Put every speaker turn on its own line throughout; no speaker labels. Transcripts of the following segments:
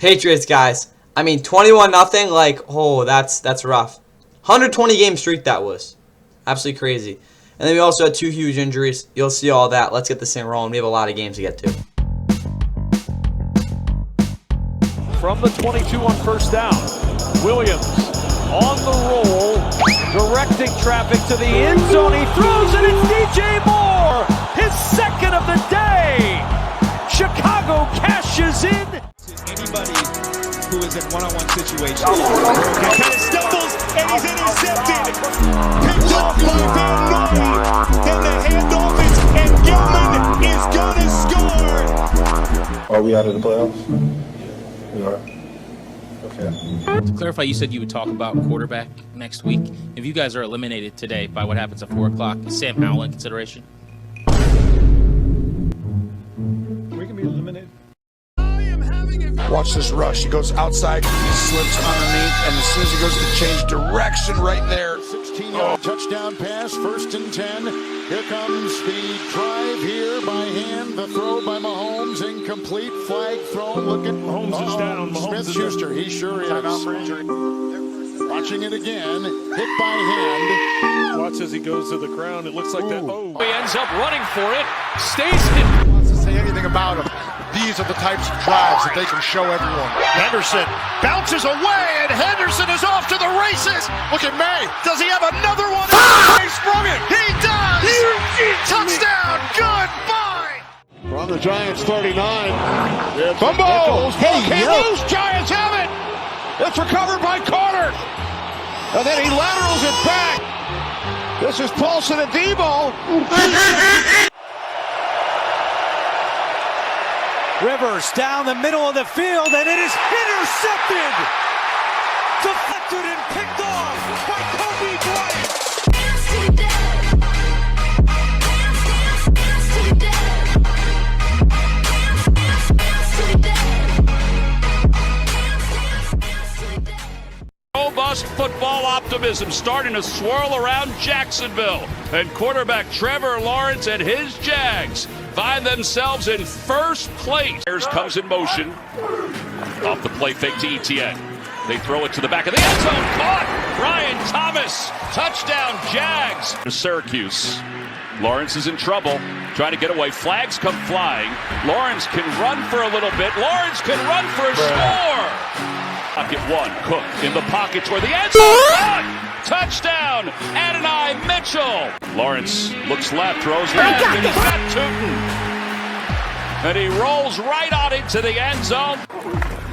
Patriots, guys. I mean, 21-0. Like, oh, that's rough. 120 game streak that was. Absolutely crazy. And then we also had 2 huge injuries. You'll see all that. Let's get this thing rolling. We have a lot of games to get to.
From the 22 on first down, Williams on the roll, directing traffic to the end zone. He throws it. It's DJ Moore, his second of the day. Chicago cashes in.
Anybody who is in one-on-one situations. He kind of stumbles and he's intercepted. Picked off by Van Noy. And the handoff is, and Gilman is gonna score.
Are we out of the playoffs? We are. Okay.
To clarify, you said you would talk about quarterback next week. If you guys are eliminated today by what happens at 4 o'clock, is Sam Howell in consideration?
We can be eliminated.
Watch this rush. He goes outside, he slips underneath, and as soon as he goes to change direction right there.
16-yard touchdown pass, 1st and 10. Here comes the drive here by hand. The throw by Mahomes, incomplete. Flag thrown. Look at
Mahomes is down.
Smith-Schuster. He sure is. Watching it again. Hit by hand.
Watch as he goes to the ground. It looks like that. Oh,
he ends up running for it. Stays in.
Wants to say anything about him. These are the types of drives that they can show everyone. Henderson bounces away, and Henderson is off to the races. Look at May. Does he have another one? He sprung it. He does. Touchdown. Goodbye.
From the Giants 39.
Fumble. Hey, loose. Giants have it. It's recovered by Carter. And then he laterals it back. This is Paulson and Debo.
Rivers down the middle of the field, and it is intercepted. Deflected and picked off by Kobe Bryant.
Robust football optimism starting to swirl around Jacksonville. And quarterback Trevor Lawrence and his Jags find themselves in first place. Bears comes in motion. Off the play fake to Etienne. They throw it to the back of the end zone. Caught! Brian Thomas. Touchdown Jags. To Syracuse. Lawrence is in trouble. Trying to get away. Flags come flying. Lawrence can run for a little bit. Lawrence can run for a score. Pocket one. Cook in the pocket toward the end zone. Caught! Touchdown, Adonai Mitchell. Lawrence looks left, throws left, and he's got Tootin. And he rolls right on into the end zone.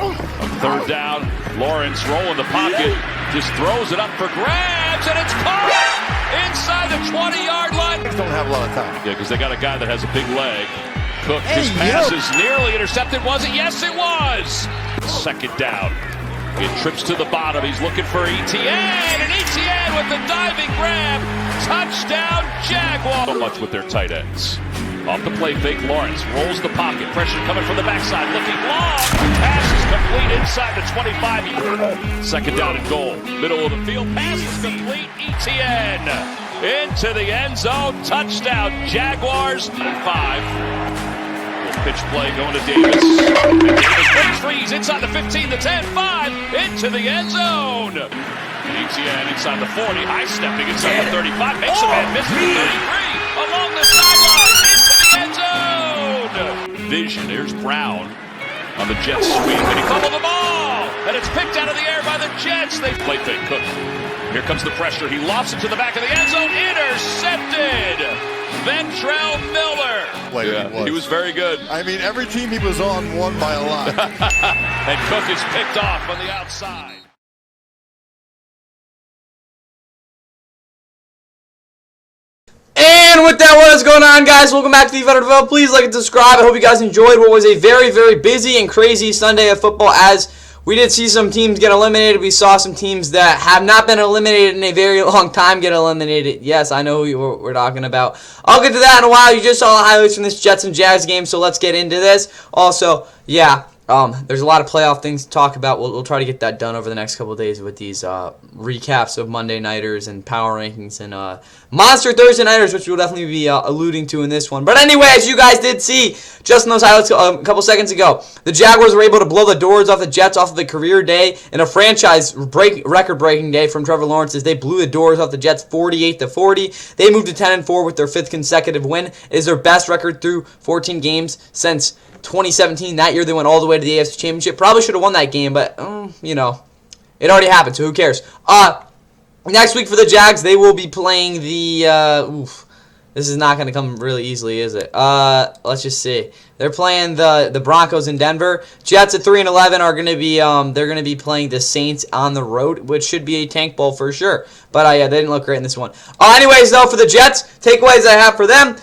On 3rd down, Lawrence rolling the pocket, just throws it up for grabs, and it's caught inside the 20-yard line.
Don't have a lot of time.
Yeah, because they got a guy that has a big leg. Cook, his pass is nearly intercepted. Was it? Yes, it was. 2nd down. It trips to the bottom. He's looking for Etienne, and Etienne with the diving grab. Touchdown, Jaguars. So much with their tight ends. Off the play fake, Lawrence rolls the pocket. Pressure coming from the backside. Looking long. Pass is complete inside the 25. 2nd down and goal. Middle of the field. Pass is complete. Etienne into the end zone. Touchdown, Jaguars. 5. Pitch play going to Davis. And Davis breaks freeze inside the 15, the 10, 5, into the end zone. Etienne inside the 40, high stepping inside the 35, makes a man miss the 33, along the sidelines, into the end zone. Vision, there's Brown on the Jets sweep, and he fumbled the ball, and it's picked out of the air by the Jets. They play fake Cook. Here comes the pressure. He lofts it to the back of the end zone, intercepted. Ventrell Miller.
Yeah,
he was very good.
I mean, every team he was on won by a lot.
And Cook is picked off on the outside.
And with that, what is going on, guys? Welcome back to the Veteran Develop. Please like and subscribe. I hope you guys enjoyed what was a very, very busy and crazy Sunday of football, as we did see some teams get eliminated. We saw some teams that have not been eliminated in a very long time get eliminated. Yes, I know who we're talking about. I'll get to that in a while. You just saw the highlights from this Jets and Jags game, so let's get into this. Also, yeah, There's a lot of playoff things to talk about. We'll try to get that done over the next couple of days with these recaps of Monday Nighters and Power Rankings and Monster Thursday Nighters, which we'll definitely be alluding to in this one. But anyway, as you guys did see just in those highlights a couple seconds ago, the Jaguars were able to blow the doors off the Jets off of the career day in a franchise record-breaking day from Trevor Lawrence as they blew the doors off the Jets 48-40. They moved to 10-4 with their 5th consecutive win. It is their best record through 14 games since 2017. That year they went all the way to the AFC Championship. Probably should have won that game, but you know, it already happened, so who cares? Next week for the Jags, they will be playing the this is not going to come really easily, is it? Let's just see. They're playing the Broncos in Denver. Jets at 3-11 are going to be they're going to be playing the Saints on the road, which should be a tank bowl for sure. But yeah, they didn't look great in this one. Anyways, though, for the Jets, takeaways I have for them.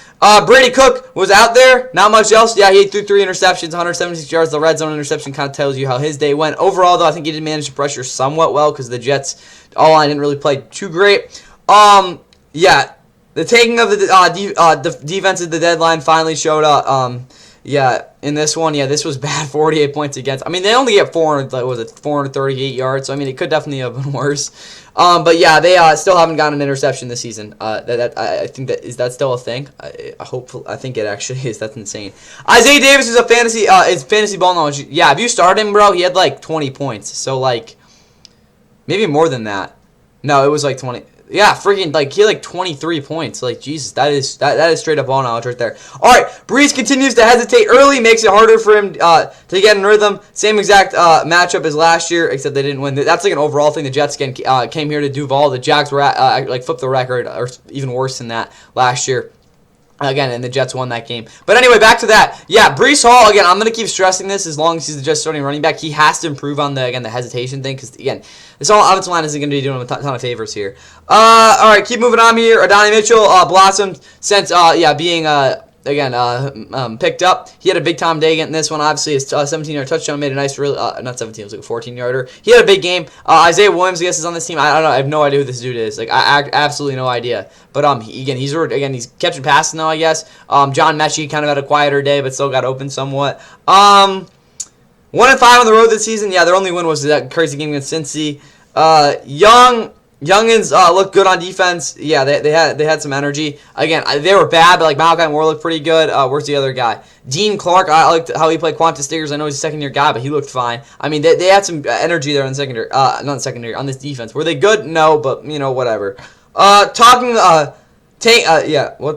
Brady Cook was out there. Not much else. Yeah, he threw 3 interceptions, 176 yards. The red zone interception kind of tells you how his day went. Overall, though, I think he did manage to pressure somewhat well because the Jets all-line didn't really play too great. Yeah, the taking of the defense at the deadline finally showed up. Yeah, in this one, yeah, this was bad. 48 points against. I mean, they only get 438 yards. So I mean, it could definitely have been worse. But yeah, they still haven't gotten an interception this season. I think that's still a thing. I think it actually is. That's insane. Isaiah Davis is fantasy ball knowledge. Yeah, if you start him, bro, he had like 20 points. So like, maybe more than that. No, it was like 20. Yeah, freaking, like, he had like 23 points. Like, Jesus, that is straight up ball knowledge right there. All right, Brees continues to hesitate early, makes it harder for him to get in rhythm. Same exact matchup as last year, except they didn't win. That's like an overall thing. The Jets again came here to Duval. The Jags were like flipped the record, or even worse than that last year. Again, and the Jets won that game. But anyway, back to that. Yeah, Breece Hall, again, I'm going to keep stressing this as long as he's the Jets starting running back. He has to improve on the hesitation thing because, again, this whole offensive line isn't going to be doing him a ton of favors here. All right, keep moving on here. Adonai Mitchell blossomed since, being picked up. He had a big-time day getting this one. Obviously, his 17-yard touchdown made a nice, not 17, it was like a 14-yarder. He had a big game. Isaiah Williams, I guess, is on this team. I don't know. I have no idea who this dude is. Like, I absolutely no idea. But he's catching passes now, I guess. John Mechie kind of had a quieter day, but still got open somewhat. 1-5 on the road this season. Yeah, their only win was that crazy game against Cincy. Youngins looked good on defense. Yeah, they had some energy. Again, they were bad, but like Malachi Moore looked pretty good. Where's the other guy? Dean Clark. I liked how he played Qantas Stiggers. I know he's a second-year guy, but he looked fine. I mean, they had some energy there in the secondary. Not in the secondary, on this defense. Were they good? No, but you know, whatever. What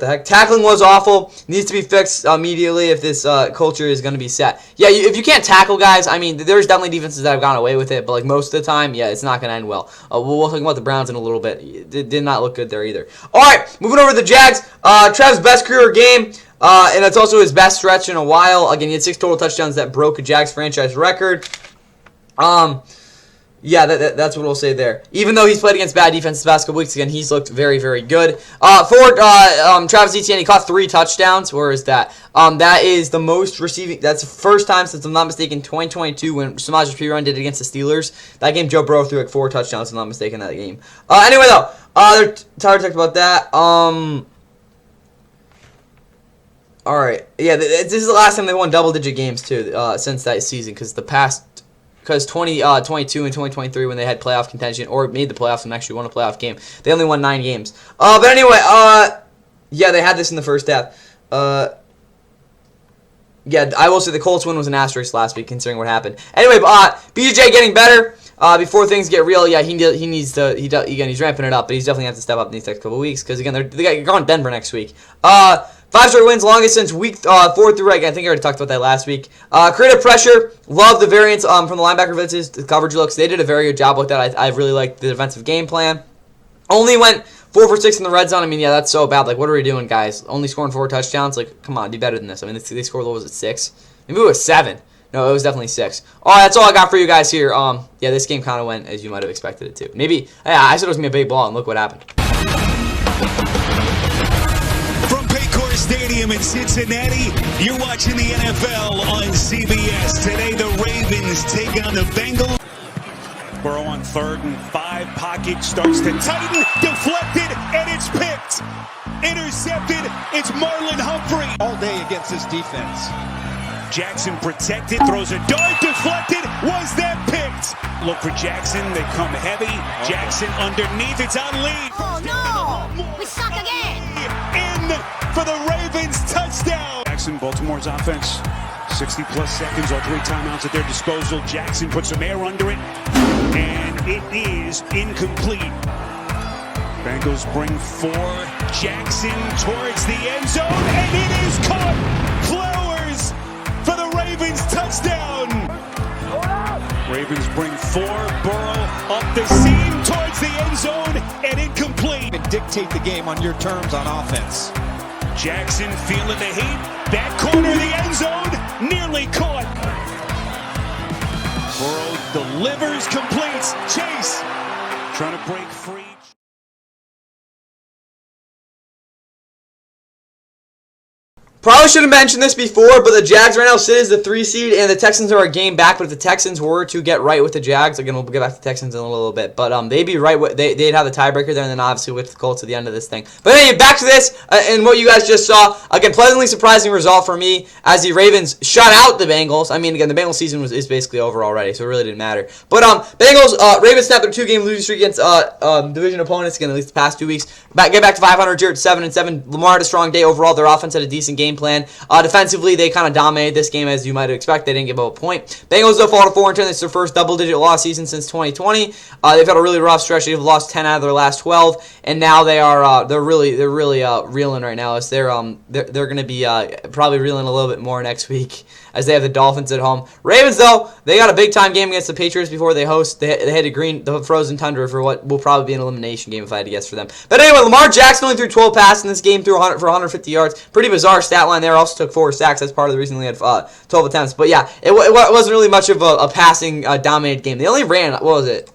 the heck? Tackling was awful. Needs to be fixed immediately if this culture is going to be set. Yeah, if you can't tackle guys, I mean, there's definitely defenses that have gone away with it, but like most of the time, yeah, it's not going to end well. We'll talk about the Browns in a little bit. It did not look good there either. All right, moving over to the Jags. Trev's best career game, and it's also his best stretch in a while. Again, he had 6 total touchdowns that broke a Jags franchise record. Yeah, that's what we'll say there. Even though he's played against bad defenses the past couple weeks, again, he's looked very, very good. Travis Etienne, he caught 3 touchdowns. Where is that? That is the most receiving. That's the first time since I'm not mistaken, 2022 when Samaje Perine did it against the Steelers. That game, Joe Burrow threw like 4 touchdowns, if I'm not mistaken, that game. Anyway, though, they're tired to talk about that. All right, yeah, this is the last time they won double-digit games too since that season, because 2022 and 2023 when they had playoff contention or made the playoffs and actually won a playoff game, they only won 9 games. But anyway, yeah, they had this in the first half. Yeah, I will say the Colts win was an asterisk last week considering what happened. Anyway, BJ getting better. Before things get real, yeah, he's ramping it up, but he's definitely going to have to step up in these next couple of weeks because again they're going to Denver next week. 5 straight wins, longest since week 4 through. I think I already talked about that last week. Creative pressure, love the variance from the linebacker blitzes, the coverage looks. They did a very good job with that. I really liked the defensive game plan. Only went 4 for 6 in the red zone. I mean, yeah, that's so bad. Like, what are we doing, guys? Only scoring 4 touchdowns? Like, come on, do better than this. I mean, they scored, what was it, 6? Maybe it was 7. No, it was definitely 6. All right, that's all I got for you guys here. Yeah, this game kind of went as you might have expected it to. Maybe, yeah, I said it was going to be a big ball, and look what happened.
From Paycor Stadium in Cincinnati, you're watching the NFL on CBS. Today, the Ravens take on the Bengals. Burrow on 3rd and 5. Pocket starts to tighten. Deflected, and it's picked. Intercepted. It's Marlon Humphrey.
All day against this defense.
Jackson protected, throws a dart, deflected. Was that picked? Look for Jackson. They come heavy. Jackson underneath. It's on Lee.
Oh no! We suck again.
In for the Ravens touchdown. Jackson, Baltimore's offense. 60-plus seconds, all 3 timeouts at their disposal. Jackson puts some air under it, and it is incomplete. Bengals bring 4. Jackson towards the end zone, and it is caught. Flowers for the Ravens touchdown. Ravens bring 4. Burrow up the seam towards the end zone, and incomplete.
And dictate the game on your terms on offense.
Jackson feeling the heat. That corner of the end zone, nearly caught. Burrow delivers, completes. Chase trying to break free.
Probably should have mentioned this before, but the Jags right now sit as the 3 seed, and the Texans are a game back. But if the Texans were to get right with the Jags, again, we'll get back to the Texans in a little bit, but they'd be right. They'd have the tiebreaker there, and then obviously with the Colts at the end of this thing. But anyway, back to this and what you guys just saw. Again, pleasantly surprising result for me as the Ravens shut out the Bengals. I mean, again, the Bengals season is basically over already, so it really didn't matter. But Ravens snapped their 2-game losing streak against division opponents. Again, at least the past 2 weeks. Get back to 500. Jared 7-7. Lamar had a strong day overall. Their offense had a decent game plan. Defensively, they kind of dominated this game, as you might expect. They didn't give up a point. Bengals, though, fall to 4-10. This is their first double-digit loss season since 2020. They've had a really rough stretch. They've lost 10 out of their last 12, and now they are they're really reeling right now. As they're going to be probably reeling a little bit more next week, as they have the Dolphins at home. Ravens, though, they got a big-time game against the Patriots before they host. They had the frozen tundra for what will probably be an elimination game if I had to guess for them. But anyway, Lamar Jackson only threw 12 passes in this game, threw 150 yards. Pretty bizarre stat line there. Also took 4 sacks. That's part of the reason they had 12 attempts. But yeah, it wasn't really much of a passing dominated game. They only ran, what was it?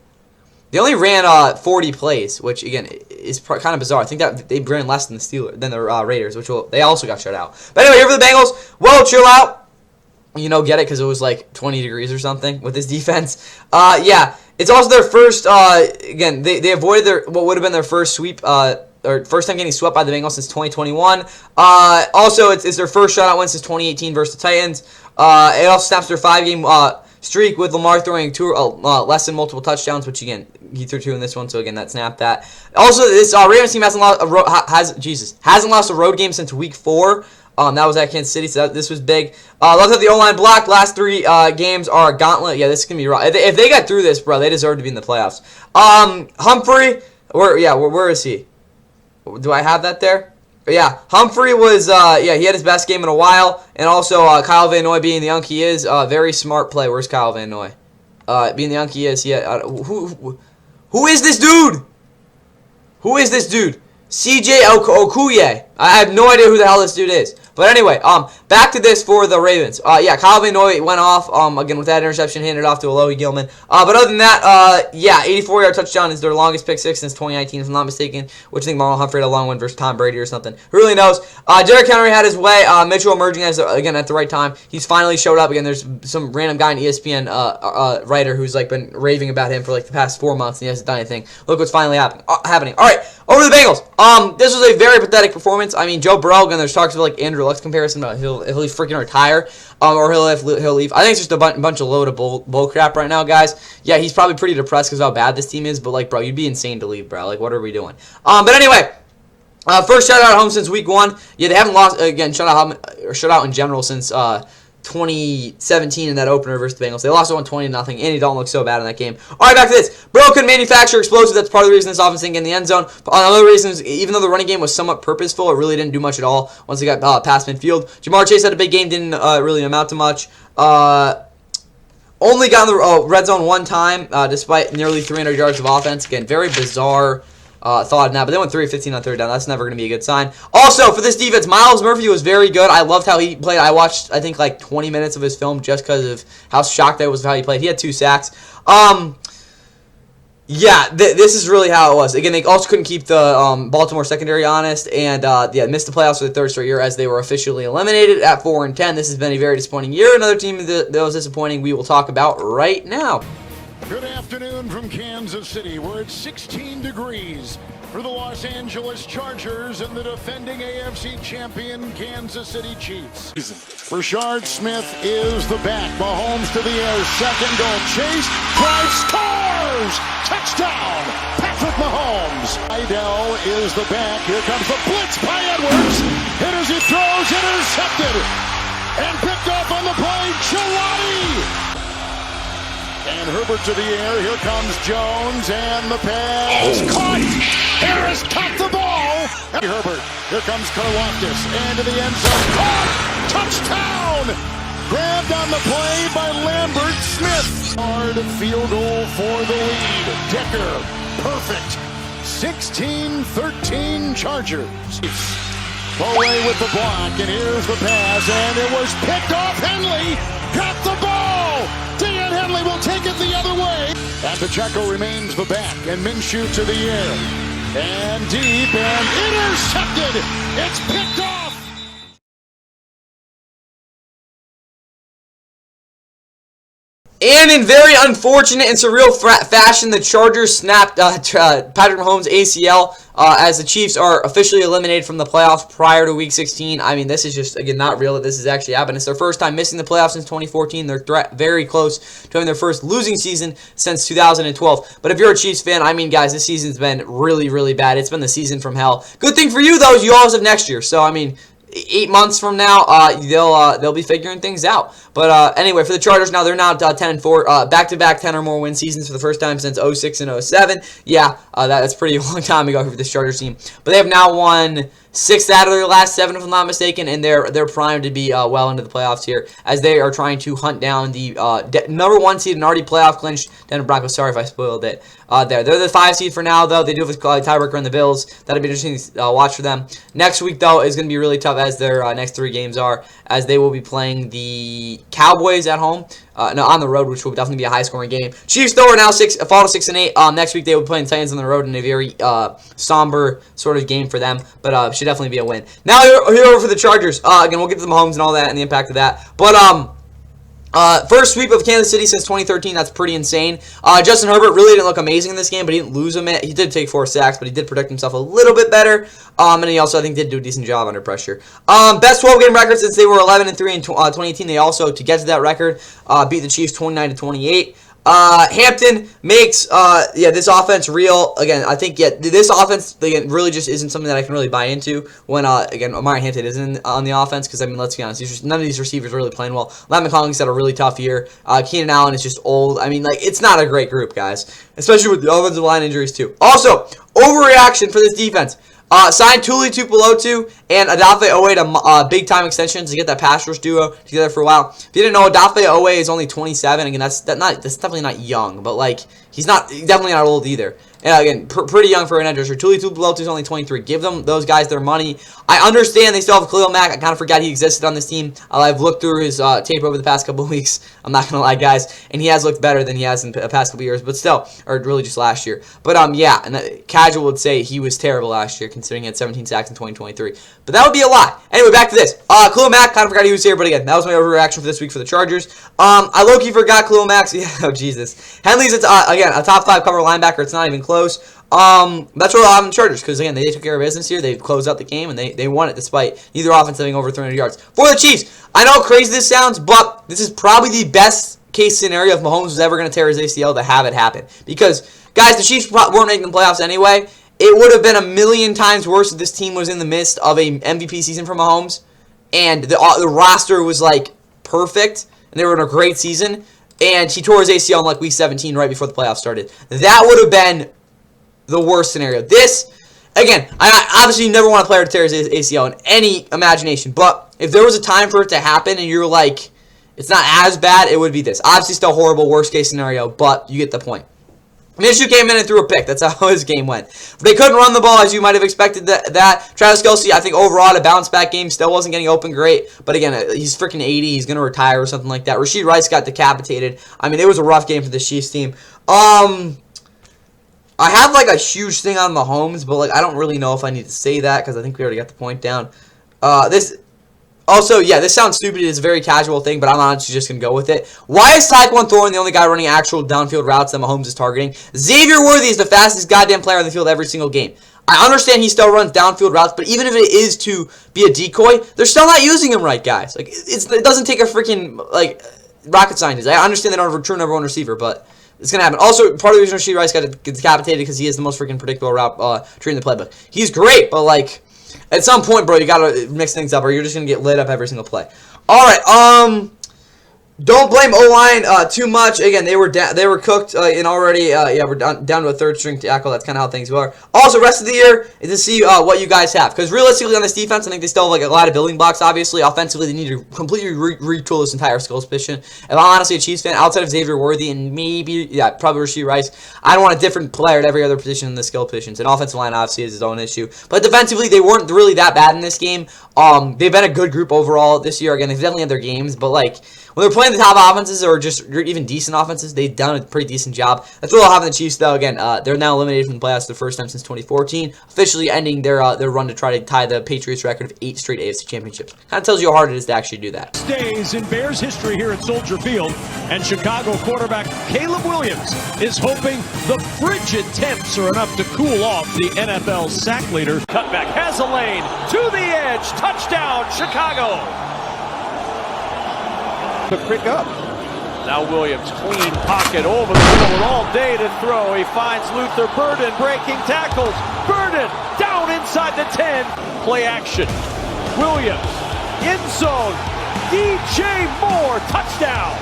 They only ran 40 plays, which again is kind of bizarre. I think that they ran less than the Raiders, which they also got shut out. But anyway, here for the Bengals. Well, chill out. Get it because it was like 20 degrees or something with this defense. Yeah, it's also their first. Again, they avoided what would have been their first sweep. Or first time getting swept by the Bengals since 2021. Also, it's their first shutout win since 2018 versus the Titans. It also snaps their 5-game streak with Lamar throwing 2 less than multiple touchdowns, which again he threw 2 in this one, so again that snapped that. Also, this Ravens team hasn't lost a road game since week 4. That was at Kansas City, so this was big. Love that the O-line blocked. Last 3 games are a gauntlet. Yeah, this is gonna be rough. If they got through this, bro, they deserve to be in the playoffs. Humphrey, where is he? Do I have that there? Yeah, Humphrey was, he had his best game in a while. And also, Kyle Van Noy being the young he is, very smart play. Where's Kyle Van Noy? Being the young he is, who is this dude? Who is this dude? CJ Okuye. I have no idea who the hell this dude is. But anyway, back to this for the Ravens. Yeah, Kyle Van Noy went off, again, with that interception, handed off to Alohi Gilman. But other than that, 84-yard touchdown is their longest pick 6 since 2019, if I'm not mistaken, which I think Marlon Humphrey had a long one versus Tom Brady or something. Who really knows? Derrick Henry had his way. Mitchell emerging again at the right time. He's finally showed up. Again, there's some random guy on ESPN writer who's like been raving about him for like the past 4 months, and he hasn't done anything. Look what's finally happening. All right, over to the Bengals. This was a very pathetic performance. I mean, Joe Burrow, again, there's talks of like Andrew Luck's comparison about he'll freaking retire, or he'll leave. I think it's just a bunch of load of bull crap right now, guys. Yeah, he's probably pretty depressed because of how bad this team is, but like, bro, you'd be insane to leave, bro. Like, what are we doing? But anyway, first shutout at home since week 1. Yeah, they haven't lost again shutout in general since 2017 in that opener versus the Bengals. They lost 120-0, and Andy Dalton looked so bad in that game. All right, back to this. Burrow could manufacture explosive. That's part of the reason this offense didn't get in the end zone. But another reason is, even though the running game was somewhat purposeful, it really didn't do much at all once they got past midfield. Jamar Chase had a big game, didn't really amount to much. Only got in the red zone 1 time, despite nearly 300 yards of offense. Again, very bizarre thought now, but they went 3 of 15 on 3rd down. That's never going to be a good sign. Also, for this defense, Myles Murphy was very good. I loved how he played. I watched, I think, like 20 minutes of his film just because of how shocked I was with how he played. He had 2 sacks. Yeah, this is really how it was. Again, they also couldn't keep the Baltimore secondary honest, and missed the playoffs for the 3rd straight year as they were officially eliminated at 4-10. This has been a very disappointing year. Another team that was disappointing we will talk about right now.
Good afternoon from Kansas City, where it's 16 degrees.
for the Los Angeles Chargers and the defending AFC champion Kansas City Chiefs. Rashard Smith is the back. Mahomes to the air. Second goal. Chase drives, scores! Touchdown! Patrick Mahomes. Idell is the back. Here comes the blitz by Edwards. Hit as he throws. Intercepted. And picked off on the play. Chilati. And Herbert to the air. Here comes Jones, and the pass caught. Harris caught the ball. Herbert. Here comes Karlaftis, and to the end zone. Caught. Touchdown. Grabbed on the play by Lambert Smith. Hard field goal for the lead. Decker. Perfect. 16-13 Chargers. Foley with the block, and here's the pass, and it was picked off. Henley got the ball. Dan Henley will take it the other way. And Pacheco remains the back, and Minshew to the air. And deep, and intercepted. It's picked off.
And in very unfortunate and surreal fashion, the Chargers snapped Patrick Mahomes' ACL as the Chiefs are officially eliminated from the playoffs prior to Week 16. I mean, this is just, again, not real that this has actually happened. It's their first time missing the playoffs since 2014. They're very close to having their first losing season since 2012. But if you're a Chiefs fan, I mean, guys, this season's been really, really bad. It's been the season from hell. Good thing for you, though, is you always have next year. So, I mean, 8 months from now, they'll be figuring things out. But anyway, for the Chargers now, they're now 10-4, back-to-back 10 or more win seasons for the first time since 06 and 07. Yeah, that's pretty long time ago for this Chargers team. But they have now won 6 out of their last 7, if I'm not mistaken, and they're primed to be well into the playoffs here as they are trying to hunt down the number 1 seed and already playoff clinched Denver Broncos. Sorry if I spoiled it. They're the 5 seed for now, though. They do have a tiebreaker on the Bills. That'll be interesting to watch for them. Next week, though, is going to be really tough as their next 3 games are, as they will be playing the Cowboys at home. No, on the road, which will definitely be a high-scoring game. Chiefs, though, are now fall to 6-8. Next week, they will be playing Titans on the road in a very somber sort of game for them, but should definitely be a win. Now, here over for the Chargers. Again, we'll get to the Mahomes and all that and the impact of that. But first sweep of Kansas City since 2013. That's pretty insane. Justin Herbert really didn't look amazing in this game, but he didn't lose him. He did take 4 sacks, but he did protect himself a little bit better. And he also, I think, did do a decent job under pressure. Best 12-game record since they were 11-3 in 2018. They also, to get to that record, beat the Chiefs 29-28. Hampton makes this offense real. Again, I think this offense again really just isn't something that I can really buy into when again Omari Hampton isn't on the offense, because I mean, let's be honest, none of these receivers are really playing well. Matt McCollum's had a really tough year. Keenan Allen is just old. I mean, like, it's not a great group, guys, especially with the offensive line injuries too. Also, overreaction for this defense. Signed Tuli Tuipulotu and Odafe Owe to big-time extensions to get that pass rush duo together for a while. If you didn't know, Odafe Owe is only 27. Again, that's definitely not young, but like he's definitely not old either. And again, pretty young for an edge rusher. Tuli Tuipulotu is only 23. Give those guys their money. I understand they still have Khalil Mack. I kind of forgot he existed on this team. I've looked through his tape over the past couple of weeks. I'm not gonna lie, guys, and he has looked better than he has in the past couple of years. But still, or really just last year. But yeah, and casual would say he was terrible last year, considering he had 17 sacks in 2023. But that would be a lot. Anyway, back to this. Khalil Mack, kind of forgot he was here, but again, that was my overreaction for this week for the Chargers. I low-key forgot Khalil Mack. Yeah, oh Jesus. Henley's again a top 5 cover linebacker. It's not even close. That's what I'll have in the Chargers, because again, they took care of business here. They closed out the game, and they won it despite neither offense having over 300 yards. For the Chiefs, I know how crazy this sounds, but this is probably the best case scenario if Mahomes was ever going to tear his ACL to have it happen. Because, guys, the Chiefs weren't making the playoffs anyway. It would have been a million times worse if this team was in the midst of a MVP season for Mahomes, and the roster was like perfect, and they were in a great season, and he tore his ACL in like week 17 right before the playoffs started. That would have been the worst scenario. This, again, I obviously never want a player to tear his ACL in any imagination, but if there was a time for it to happen and you're like, it's not as bad, it would be this. Obviously still horrible, worst case scenario, but you get the point. Minshew came in and threw a pick. That's how his game went. They couldn't run the ball as you might have expected that. Travis Kelce, I think overall had a bounce-back game. Still wasn't getting open great. But again, he's freaking 80. He's going to retire or something like that. Rashid Rice got decapitated. I mean, it was a rough game for the Chiefs team. I have like a huge thing on Mahomes, but like I don't really know if I need to say that because I think we already got the point down. Also, yeah, this sounds stupid. It's a very casual thing, but I'm honestly just going to go with it. Why is Tyquan Thornton the only guy running actual downfield routes that Mahomes is targeting? Xavier Worthy is the fastest goddamn player on the field every single game. I understand he still runs downfield routes, but even if it is to be a decoy, they're still not using him right, guys. Like, it doesn't take a freaking, like, rocket scientist. I understand they don't have a true number one receiver, but it's going to happen. Also, part of the reason Rashee Rice got decapitated because he is the most freaking predictable route tree in the playbook. He's great, but, like, at some point, bro, you got to mix things up or you're just going to get lit up every single play. All right, don't blame O-line too much. Again, they were cooked and already. We're down to a third string tackle. That's kind of how things are. Also, rest of the year is to see what you guys have, because realistically on this defense, I think they still have like a lot of building blocks. Obviously, offensively, they need to completely retool this entire skills position. If I'm honestly a Chiefs fan, outside of Xavier Worthy and maybe probably Rashee Rice, I don't want a different player at every other position in the skill positions. And offensive line obviously is his own issue, but defensively they weren't really that bad in this game. They've been a good group overall this year. Again, they've definitely had their games, but like, when they're playing the top offenses or just even decent offenses, they've done a pretty decent job. That's what I'll have in the Chiefs, though. Again, they're now eliminated from the playoffs for the first time since 2014, officially ending their run to try to tie the Patriots record of 8 straight AFC championships. Kind of tells you how hard it is to actually do that.
Stays in Bears history here at Soldier Field, and Chicago quarterback Caleb Williams is hoping the frigid temps are enough to cool off the NFL sack leader. Cutback has a lane to the edge. Touchdown, Chicago.
To pick up.
Now Williams, clean pocket over the middle with all day to throw. He finds Luther Burden breaking tackles. Burden down inside the 10. Play action. Williams, end zone. DJ Moore, touchdown.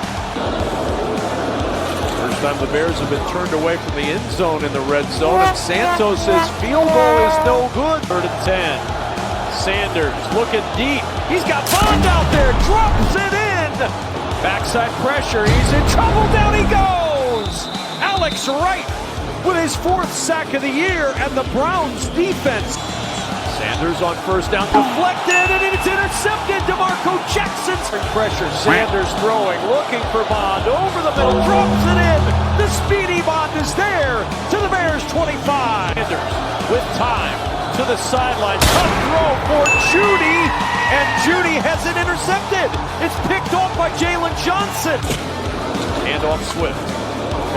First time the Bears have been turned away from the end zone in the red zone. And Santos' field goal is no good. 3rd and 10. Sanders looking deep. He's got Bond out there. Drops it in. Backside pressure, he's in trouble, down he goes! Alex Wright with his 4th sack of the year, and the Browns defense. Sanders on first down, deflected, and it's intercepted. DeMarco Jackson. Pressure, Sanders throwing, looking for Bond, over the middle, drops it in. The speedy Bond is there to the Bears 25. Sanders with time to the sideline, tough throw for Judy, and Judy has it intercepted. It's picked off by Jalen Johnson. Hand off Swift.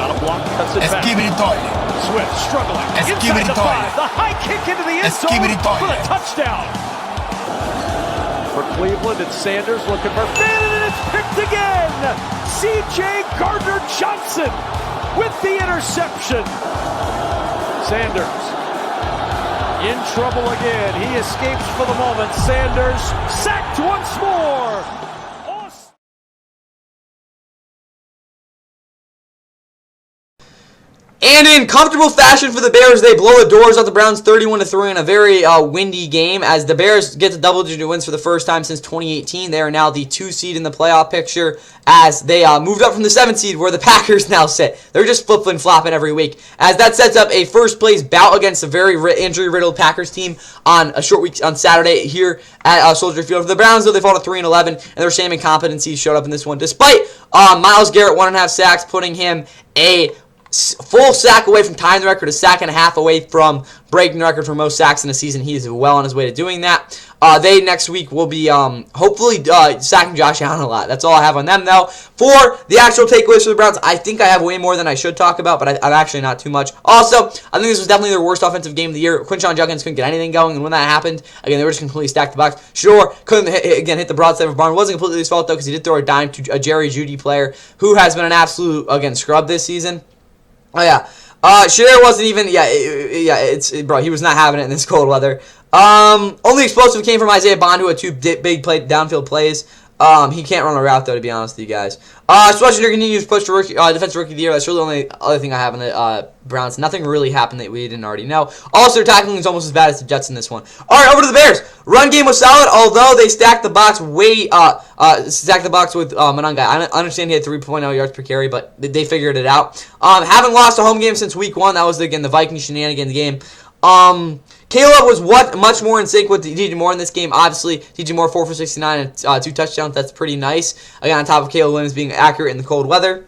Got a block, cuts it back. Swift struggling. Inside the 5. The high kick into the end zone for the touchdown. For Cleveland, it's Sanders looking for Finn, and it's picked again. C.J. Gardner-Johnson with the interception. Sanders in trouble again. He escapes for the moment. Sanders sacked once more.
And in comfortable fashion for the Bears, they blow the doors off the Browns 31-3 in a very windy game. As the Bears get to double-digit wins for the first time since 2018, they are now the 2 seed in the playoff picture as they moved up from the 7 seed where the Packers now sit. They're just flipping flopping every week. As that sets up a first-place bout against a very injury-riddled Packers team on a short week on Saturday here at Soldier Field. For the Browns, though, they fall to 3-11, and their same incompetencies showed up in this one, despite Myles Garrett 1.5 sacks, putting him a full sack away from tying the record, a sack and a half away from breaking the record for most sacks in a season. He is well on his way to doing that. They next week will be hopefully sacking Josh Allen a lot. That's all I have on them, though. For the actual takeaways for the Browns, I think I have way more than I should talk about, but I'm actually not too much. Also, I think this was definitely their worst offensive game of the year. Quinshon Judkins couldn't get anything going, and when that happened, again, they were just completely stacked the box. Sure, couldn't hit the broadside of Barn. It wasn't completely his fault, though, because he did throw a dime to a Jerry Jeudy player who has been an absolute, again, scrub this season. Oh, yeah. Shadir wasn't even, bro, he was not having it in this cold weather. Only explosive came from Isaiah Bond, who had 2 big downfield plays. He can't run a route, though, to be honest with you guys. Schwarzenegger continues to push for Defensive Rookie of the Year. That's really the only other thing I have in the Browns. Nothing really happened that we didn't already know. Also, their tackling is almost as bad as the Jets in this one. All right, over to the Bears. Run game was solid, although they stacked the box with Monanga. I understand he had 3.0 yards per carry, but they figured it out. Haven't lost a home game since week 1. That was, again, the Vikings shenanigans game. Caleb was much more in sync with DJ Moore in this game. Obviously, DJ Moore 4 for 69 and 2 touchdowns. That's pretty nice. Again, on top of Caleb Williams being accurate in the cold weather.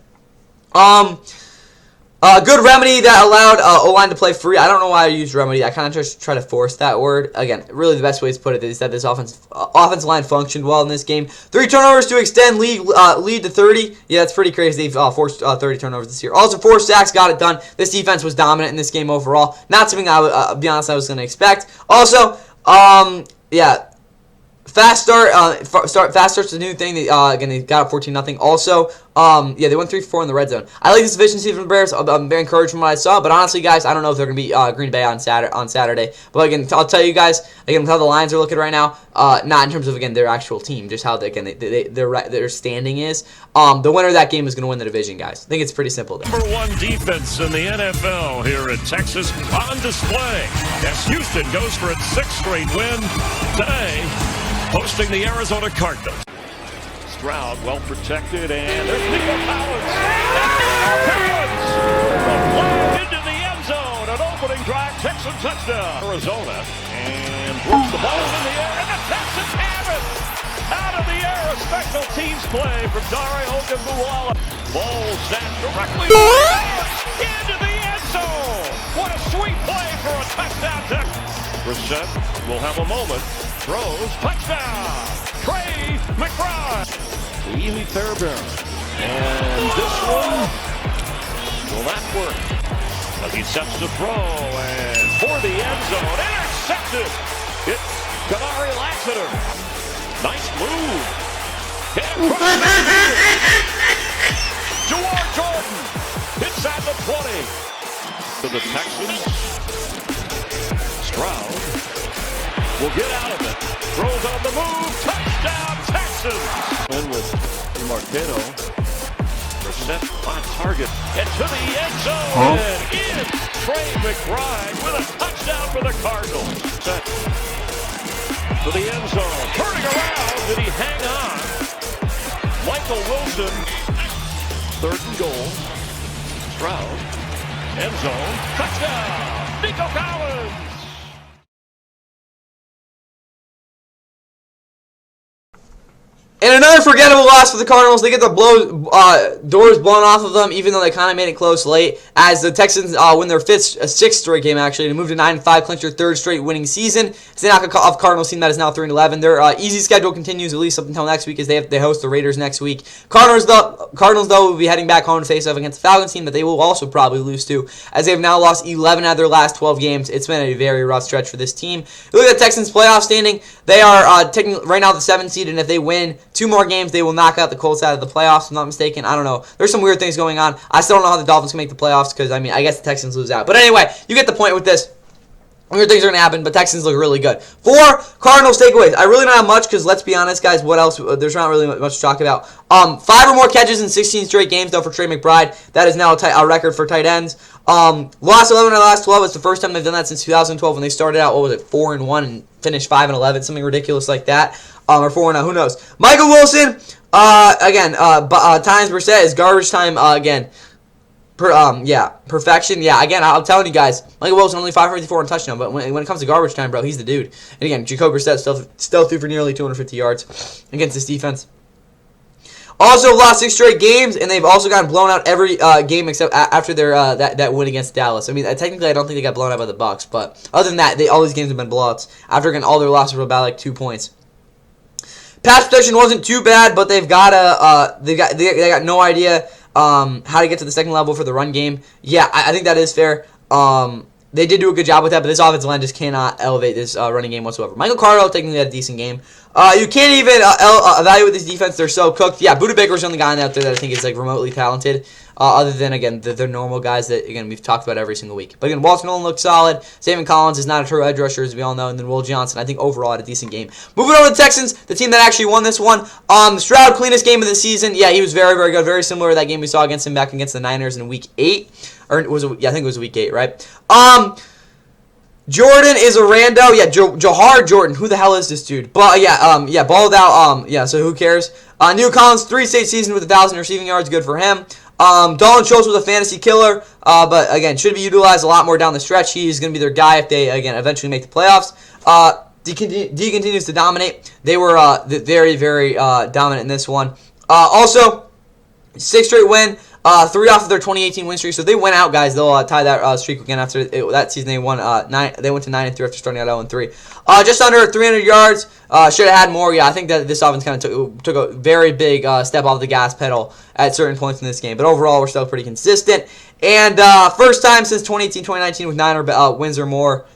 Good remedy that allowed O-line to play free. I don't know why I used remedy. I kind of just try to force that word. Again, really the best way to put it is that this offensive line functioned well in this game. 3 turnovers to extend lead to 30. Yeah, that's pretty crazy. They've forced 30 turnovers this year. Also, 4 sacks, got it done. This defense was dominant in this game overall. Not something I would, be honest, I was going to expect. Also, yeah. Fast start's a new thing. Again, they got up 14-0. Also, yeah, they went 3-4 in the red zone. I like this efficiency from the Bears. I'm very encouraged from what I saw. But honestly, guys, I don't know if they're going to be Green Bay on Saturday. But again, I'll tell you guys again how the Lions are looking right now. Not in terms of again their actual team, just how their standing is. The winner of that game is going to win the division, guys. I think it's pretty simple.
Number 1 defense in the NFL here in Texas on display as Houston goes for its 6th straight win today, hosting the Arizona Cardinals.
Stroud well protected, and there's Nico Collins. Into the end zone, an opening drive, Texan touchdown. Arizona, and throws the ball in the air, and the Texans have it. Out of the air, a special teams play from Dare Ogunbowale. Ball snapped directly into the end zone. What a sweet play for a touchdown. Brissett will have a moment. Throws, touchdown. Trey McBride. Ely Fairbairn. And this one, will that work? As he sets the throw, and for the end zone, intercepted. It's Kadari Lassiter. Nice move. Jawar Jordan hits at the 20. To the Texans. Stroud will get out of it. Throws on the move. Touchdown, Texans. In with Marquero. Brissett on target. And to the end zone. And in Trey McBride with a touchdown for the Cardinals. Set to the end zone. Turning around. Did he hang on? Michael Wilson. 3rd and goal. Stroud. End zone. Touchdown. Nico Collins.
And another forgettable loss for the Cardinals. They get the doors blown off of them, even though they kind of made it close late. As the Texans win their 6th straight game, actually, to move to 9-5, clinch their 3rd straight winning season. So they knock off Cardinals team that is now 3-11. Their easy schedule continues at least up until next week, as they host the Raiders next week. Cardinals though will be heading back home to face off against the Falcons team that they will also probably lose to, as they have now lost 11 out of their last 12 games. It's been a very rough stretch for this team. Look at the Texans' playoff standing. They are taking right now the 7th seed, and if they win 2 more games, they will knock out the Colts out of the playoffs, if I'm not mistaken. I don't know. There's some weird things going on. I still don't know how the Dolphins can make the playoffs because, I mean, I guess the Texans lose out. But anyway, you get the point with this. Weird things are going to happen, but Texans look really good. 4 Cardinals takeaways. I really don't have much because, let's be honest, guys, what else? There's not really much to talk about. 5 or more catches in 16 straight games, though, for Trey McBride. That is now a record for tight ends. Lost 11 of the last 12. It's the first time they've done that since 2012 when they started out, 4-1 and finished 5-11, something ridiculous like that. Or 4-0, who knows. Michael Wilson, again, times Brissett is garbage time, again. Perfection. Yeah, again, I'm telling you guys, Michael Wilson only 554 on touchdown, but when it comes to garbage time, bro, he's the dude. And again, Jacoby Brissett still threw for nearly 250 yards against this defense. Also lost 6 straight games, and they've also gotten blown out every game except after their that win against Dallas. I mean, technically, I don't think they got blown out by the Bucks, but other than that, all these games have been blowouts. After again, all their losses were about like 2 points. Pass protection wasn't too bad, but they got no idea how to get to the second level for the run game. Yeah, I think that is fair. They did do a good job with that, but this offensive line just cannot elevate this running game whatsoever. Michael Carter technically had a decent game. You can't even evaluate this defense. They're so cooked. Yeah, Budda Baker's the only guy out there that I think is like remotely talented. Other than, again, the normal guys that, again, we've talked about every single week. But, again, Walter Nolan looked solid. Zaven Collins is not a true edge rusher, as we all know. And then Will Johnson, I think, overall had a decent game. Moving over to the Texans, the team that actually won this one. Stroud, cleanest game of the season. Yeah, he was very, very good. Very similar to that game we saw against him back against the Niners in Week 8. Or, I think it was Week 8, right? Jordan is a rando. Yeah, Jahar Jordan. Who the hell is this dude? But yeah, balled out. Yeah, so who cares? Neil Collins, 3 straight season with 1,000 receiving yards. Good for him. Dalton Schultz was a fantasy killer, but again, should be utilized a lot more down the stretch. He's going to be their guy if they, again, eventually make the playoffs. D continues to dominate. They were very, very dominant in this one. Also, 6th straight win 3 off of their 2018 win streak. So they went out, guys. They'll tie that streak again after that season. They won 9. They went to 9-3 after starting out 0-3. Just under 300 yards. Should have had more. Yeah, I think that this offense kind of took a very big step off the gas pedal at certain points in this game. But overall, we're still pretty consistent. And first time since 2018-2019 with 9 wins or more,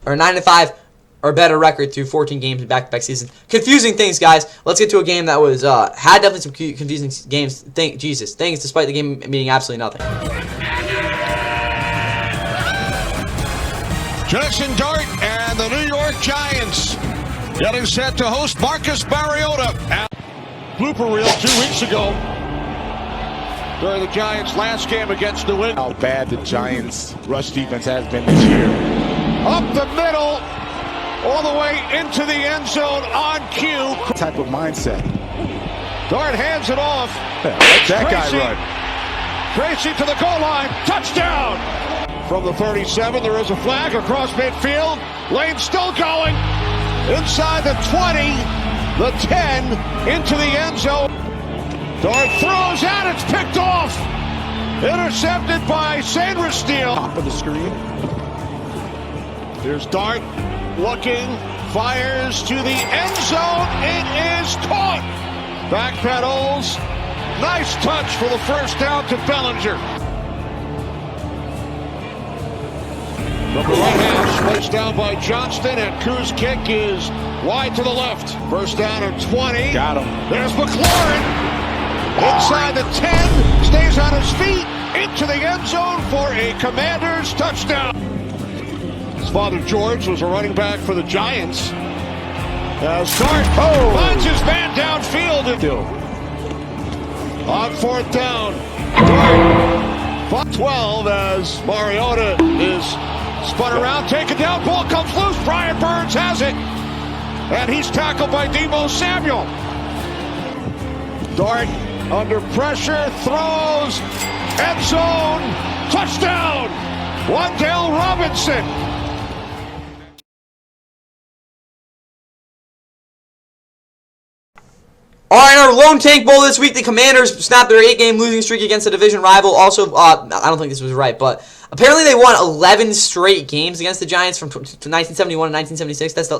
or 9-5 or better record through 14 games in back-to-back seasons. Confusing things, guys. Let's get to a game that was had definitely some confusing games. Things despite the game meaning absolutely nothing.
Jackson Dart and the New York Giants getting set to host Marcus Mariota. Blooper reel 2 weeks ago during the Giants' last game against New England.
How bad the Giants' rush defense has been this year.
Up the middle, all the way into the end zone on cue.
Type of mindset.
Dart hands it off.
Yeah, let that guy run.
Tracy to the goal line. Touchdown! From the 37, there is a flag across midfield. Lane still going. Inside the 20, the 10, into the end zone. Dart throws out. It's picked off. Intercepted by Sainristil.
Top of the screen.
Here's Dart looking, fires to the end zone. It is caught. Backpedals. Nice touch for the first down to Bellinger. From the right hand, spaced down by Johnston, and Koo's kick is wide to the left. First down at 20.
Got him.
There's McLaurin. Inside the 10, stays on his feet, into the end zone for a Commanders touchdown. His father George was a running back for the Giants. As Dart finds his man downfield. On fourth down, Dart 12 as Mariota is spun around, taken down, ball comes loose. Brian Burns has it, and he's tackled by Deebo Samuel. Dart under pressure, throws, end zone, touchdown, Wan'Dale Robinson.
All right, our Lone Tank Bowl this week, the Commanders snapped their 8-game losing streak against a division rival. Also, I don't think this was right, but apparently they won 11 straight games against the Giants from 1971 to 1976. That's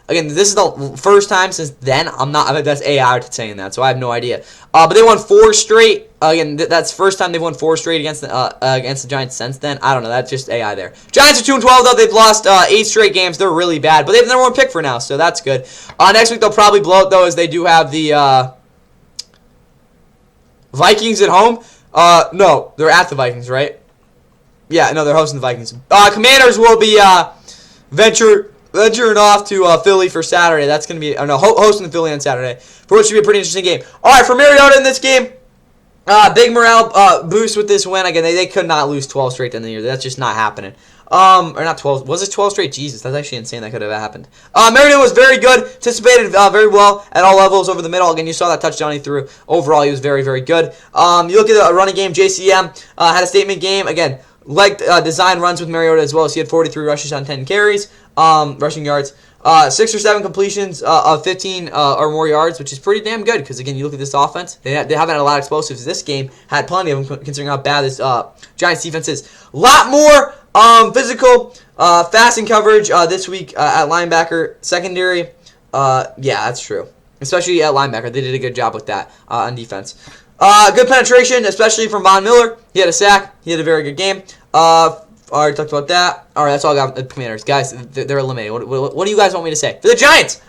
again, this is the first time since then. I mean, that's AI saying that, so I have no idea. But they won 4 straight. Again, that's the first time they've won 4 straight against the Giants since then. I don't know. That's just AI there. Giants are 2-12 though. They've lost 8 straight games. They're really bad, but they have the #1 pick for now, so that's good. Next week they'll probably blow it though, as they do have the Vikings at home. No, they're at the Vikings, right? Yeah, no, they're hosting the Vikings. Commanders will be venturing off to Philly for Saturday. That's going to be hosting the Philly on Saturday, for which should be a pretty interesting game. All right, for Mariota in this game, big morale boost with this win. Again, they could not lose 12 straight in the year. That's just not happening. Or not 12. Was it 12 straight? Jesus, that's actually insane. That could have happened. Mariota was very good. Anticipated very well at all levels over the middle. Again, you saw that touchdown he threw. Overall, he was very, very good. You look at the running game. JCM had a statement game. Again, design runs with Mariota as well. So he had 43 rushes on 10 carries, rushing yards. 6 or 7 completions of 15 or more yards, which is pretty damn good. Because again, you look at this offense; they haven't had a lot of explosives. This game had plenty of them, considering how bad this Giants defense is. A lot more physical, fast in coverage this week at linebacker, secondary. Yeah, that's true. Especially at linebacker, they did a good job with that on defense. Good penetration, especially from Von Miller. He had a sack. He had a very good game. Already talked about that. All right, that's all I got with the Commanders. Guys, they're eliminated. What do you guys want me to say? For the Giants,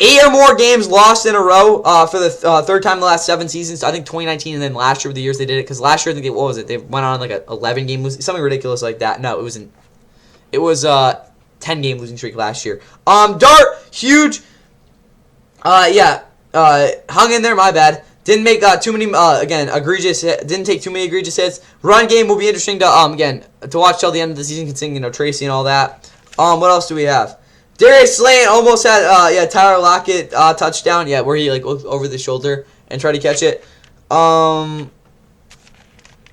8 or more games lost in a row for the third time in the last 7 seasons. I think 2019 and then last year were the years they did it. Because last year, I think what was it? They went on like a 11-game losing, something ridiculous like that. No, it was 10-game losing streak last year. Dart, huge. Hung in there. My bad. Didn't make too many egregious. Didn't take too many egregious hits. Run game will be interesting to to watch till the end of the season, considering Tracy and all that. What else do we have? Darius Slayton almost had Tyler Lockett touchdown. Yeah, where he looked over the shoulder and tried to catch it. Yeah,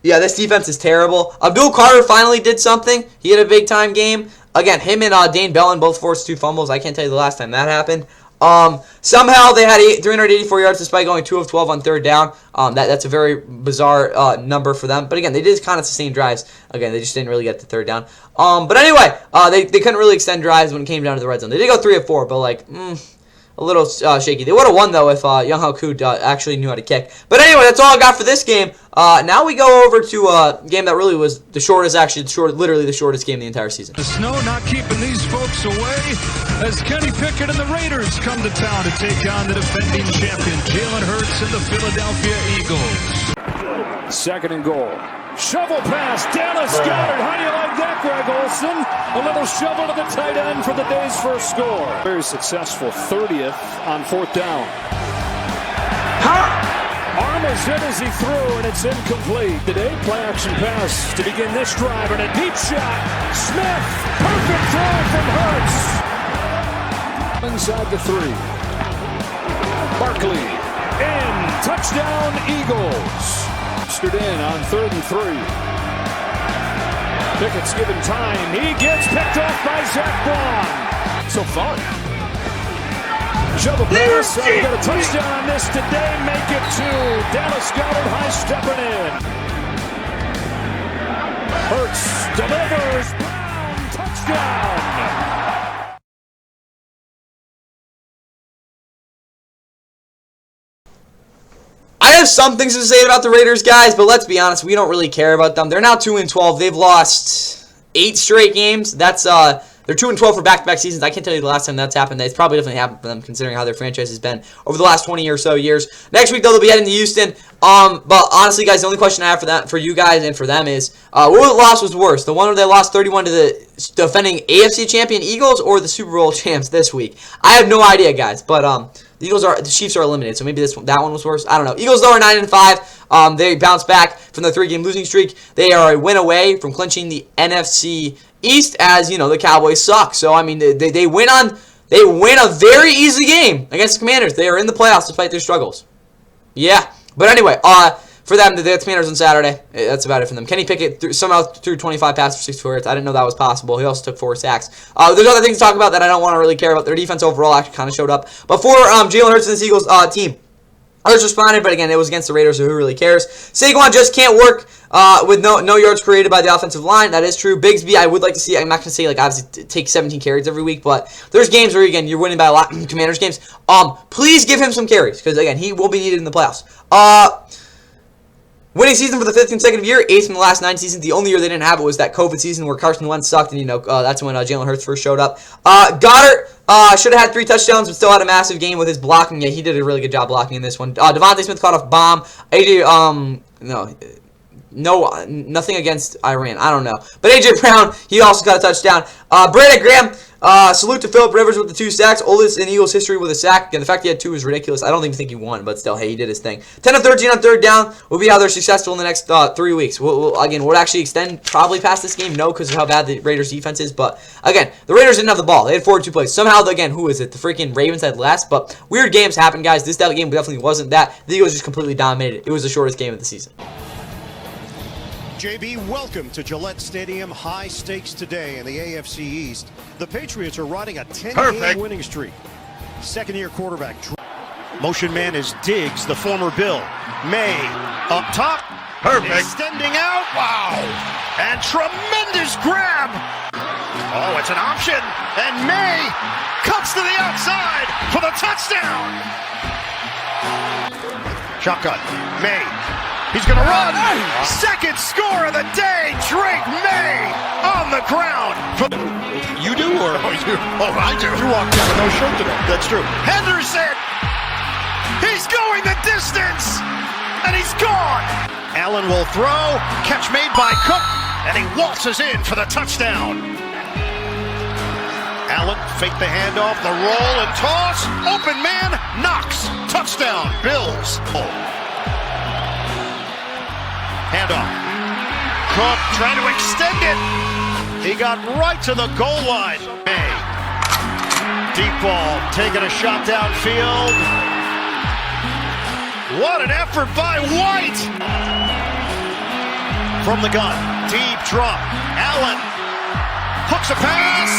this defense is terrible. Abdul Carter finally did something. He had a big time game. Again, him and Dane Bellin both forced 2 fumbles. I can't tell you the last time that happened. Somehow they had 384 yards despite going 2 of 12 on third down. That's a very bizarre number for them. But again, they did kind of sustain drives. Again, they just didn't really get to third down. But anyway, they couldn't really extend drives when it came down to the red zone. They did go 3 of 4, but like, a little shaky. They would have won, though, if Younghoe Koo actually knew how to kick. But anyway, that's all I got for this game. Now we go over to a game that really was the shortest, literally the shortest game of the entire season.
The snow not keeping these folks away as Kenny Pickett and the Raiders come to town to take on the defending champion, Jalen Hurts and the Philadelphia Eagles.
Second and goal. Shovel pass, Dallas Goedert. How do you like that, Greg Olson? A little shovel to the tight end for the day's first score. Very successful 30th on fourth down. Arm is hit as he threw, and it's incomplete. Today, play action pass to begin this drive, and a deep shot. Smith, perfect throw from Hurts. Inside the 3. Barkley, in, touchdown Eagles. In on 3rd and 3. Pickett's given time. He gets picked off by Zach Braun. So fun. Shovel pass. We got a touchdown on this today. Make it 2. Dallas Goedert high stepping in. Hurts delivers. Brown touchdown.
I have some things to say about the Raiders, guys, but let's be honest, we don't really care about them. They're now 2-12. They've lost 8 straight games. They're 2-12 for back-to-back seasons. I can't tell you the last time that's happened. It's probably definitely happened for them, considering how their franchise has been over the last 20 or so years. Next week, though, they'll be heading to Houston. But honestly, guys, the only question I have for you guys and for them is, what loss was worse? The one where they lost 31 to the defending AFC champion Eagles, or the Super Bowl champs this week? I have no idea, guys. But the Chiefs are eliminated, so maybe that one was worse. I don't know. Eagles, though, are 9-5. They bounced back from the 3-game losing streak. They are a win away from clinching the NFC East, as you know, the Cowboys suck. So I mean, they win a very easy game against the Commanders. They are in the playoffs despite their struggles. Yeah, but anyway, for them, the Commanders on Saturday. That's about it for them. Kenny Pickett somehow threw 25 passes for 64 yards. I didn't know that was possible. He also took 4 sacks. There's other things to talk about that I don't want to really care about. Their defense overall actually kind of showed up. But for Jalen Hurts and this Eagles team, Hurts responded, but again, it was against the Raiders, so who really cares? Saquon just can't work with no yards created by the offensive line. That is true. Bigsby, I would like to see. I'm not going to say, like, obviously take 17 carries every week, but there's games where, again, you're winning by a lot. Commanders games. Please give him some carries, because, again, he will be needed in the playoffs. Winning season for the 5th consecutive year, 8th from the last 9 seasons. The only year they didn't have it was that COVID season where Carson Wentz sucked, and that's when Jalen Hurts first showed up. Goddard should have had 3 touchdowns, but still had a massive game with his blocking. Yeah, he did a really good job blocking in this one. Devontae Smith caught off bomb. AJ, nothing against Iran. I don't know. But A.J. Brown, he also got a touchdown. Brandon Graham, salute to Phillip Rivers with the 2 sacks. Oldest in Eagles history with a sack. Again, the fact he had 2 is ridiculous. I don't even think he won, but still, hey, he did his thing. 10 of 13 on third down will be how they're successful in the next 3 weeks. We'll actually extend probably past this game. No, because of how bad the Raiders' defense is. But, again, the Raiders didn't have the ball. They had 42 plays. Somehow, again, who is it? The freaking Ravens had less. But weird games happen, guys. This game definitely wasn't that. The Eagles just completely dominated. It was the shortest game of the season.
JB, welcome to Gillette Stadium. High stakes today in the AFC East. The Patriots are riding a 10-game winning streak. Second-year quarterback. Motion man is Diggs, the former Bill. May up top.
Perfect.
Extending out.
Wow.
And tremendous grab. Oh, it's an option. And May cuts to the outside for the touchdown. Shotgun. May. He's going to run. Second score of the day. Drake May on the ground.
You do, or I do.
You walked in with no shirt today. That's true. Henderson. He's going the distance. And he's gone. Allen will throw. Catch made by Cook. And he waltzes in for the touchdown. Allen fake the handoff, the roll and toss. Open man. Knox. Touchdown. Bills. Handoff. Cook trying to extend it. He got right to the goal line. May. Deep ball. Taking a shot downfield. What an effort by White. From the gun. Deep drop. Allen. Hooks a pass.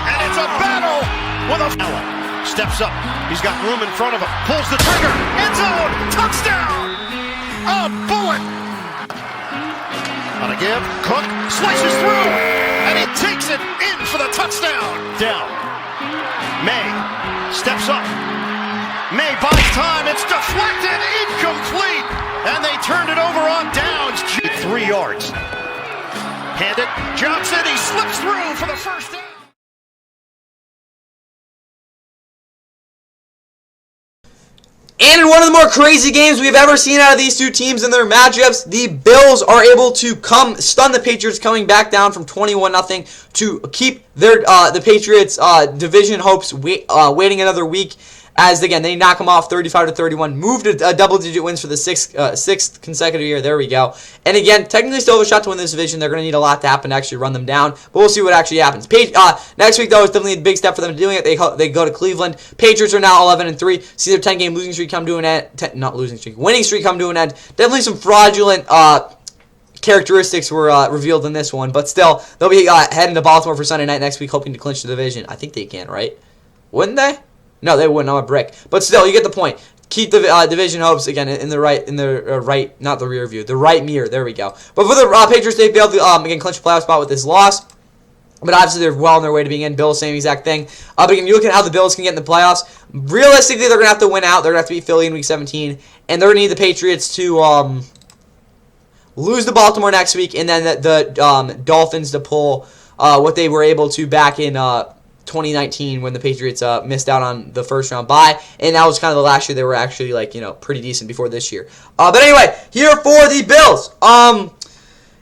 And it's a battle with Allen. steps up. He's got room in front of him. Pulls the trigger. End zone. Touchdown. A bullet. On a give. Cook slices through. And he takes it in for the touchdown. Down. May steps up. May buys time. It's deflected. Incomplete. And they turned it over on downs. 3 yards. Hand it. Johnson. He slips through for the first down.
And in one of the more crazy games we've ever seen out of these two teams in their matchups, the Bills are able to stun the Patriots, coming back down from 21-0 to keep their the Patriots division hopes waiting another week. As again, they knock them off 35-31, move to double-digit wins for the sixth consecutive year. There we go. And again, technically still have a shot to win this division. They're going to need a lot to happen to actually run them down, but we'll see what actually happens. Next week, though, is definitely a big step for them doing it. They go to Cleveland. Patriots are now 11-3. See their 10-game losing streak come to an end. Winning streak come to an end. Definitely some fraudulent characteristics were revealed in this one, but still, they'll be heading to Baltimore for Sunday night next week, hoping to clinch the division. I think they can, right? Wouldn't they? No, they wouldn't. I'm a brick. But still, you get the point. Keep the division hopes again in the right, not the rear view, the right mirror. There we go. But for the Patriots, they failed to again clinch a playoff spot with this loss. But obviously, they're well on their way to being in. Bills, same exact thing. But again, you look at how the Bills can get in the playoffs. Realistically, they're gonna have to win out. They're gonna have to beat Philly in Week 17, and they're gonna need the Patriots to lose to Baltimore next week, and then the Dolphins to pull what they were able to back in 2019 when the Patriots missed out on the first round bye, and that was kind of the last year they were actually pretty decent before this year. But anyway, here for the Bills.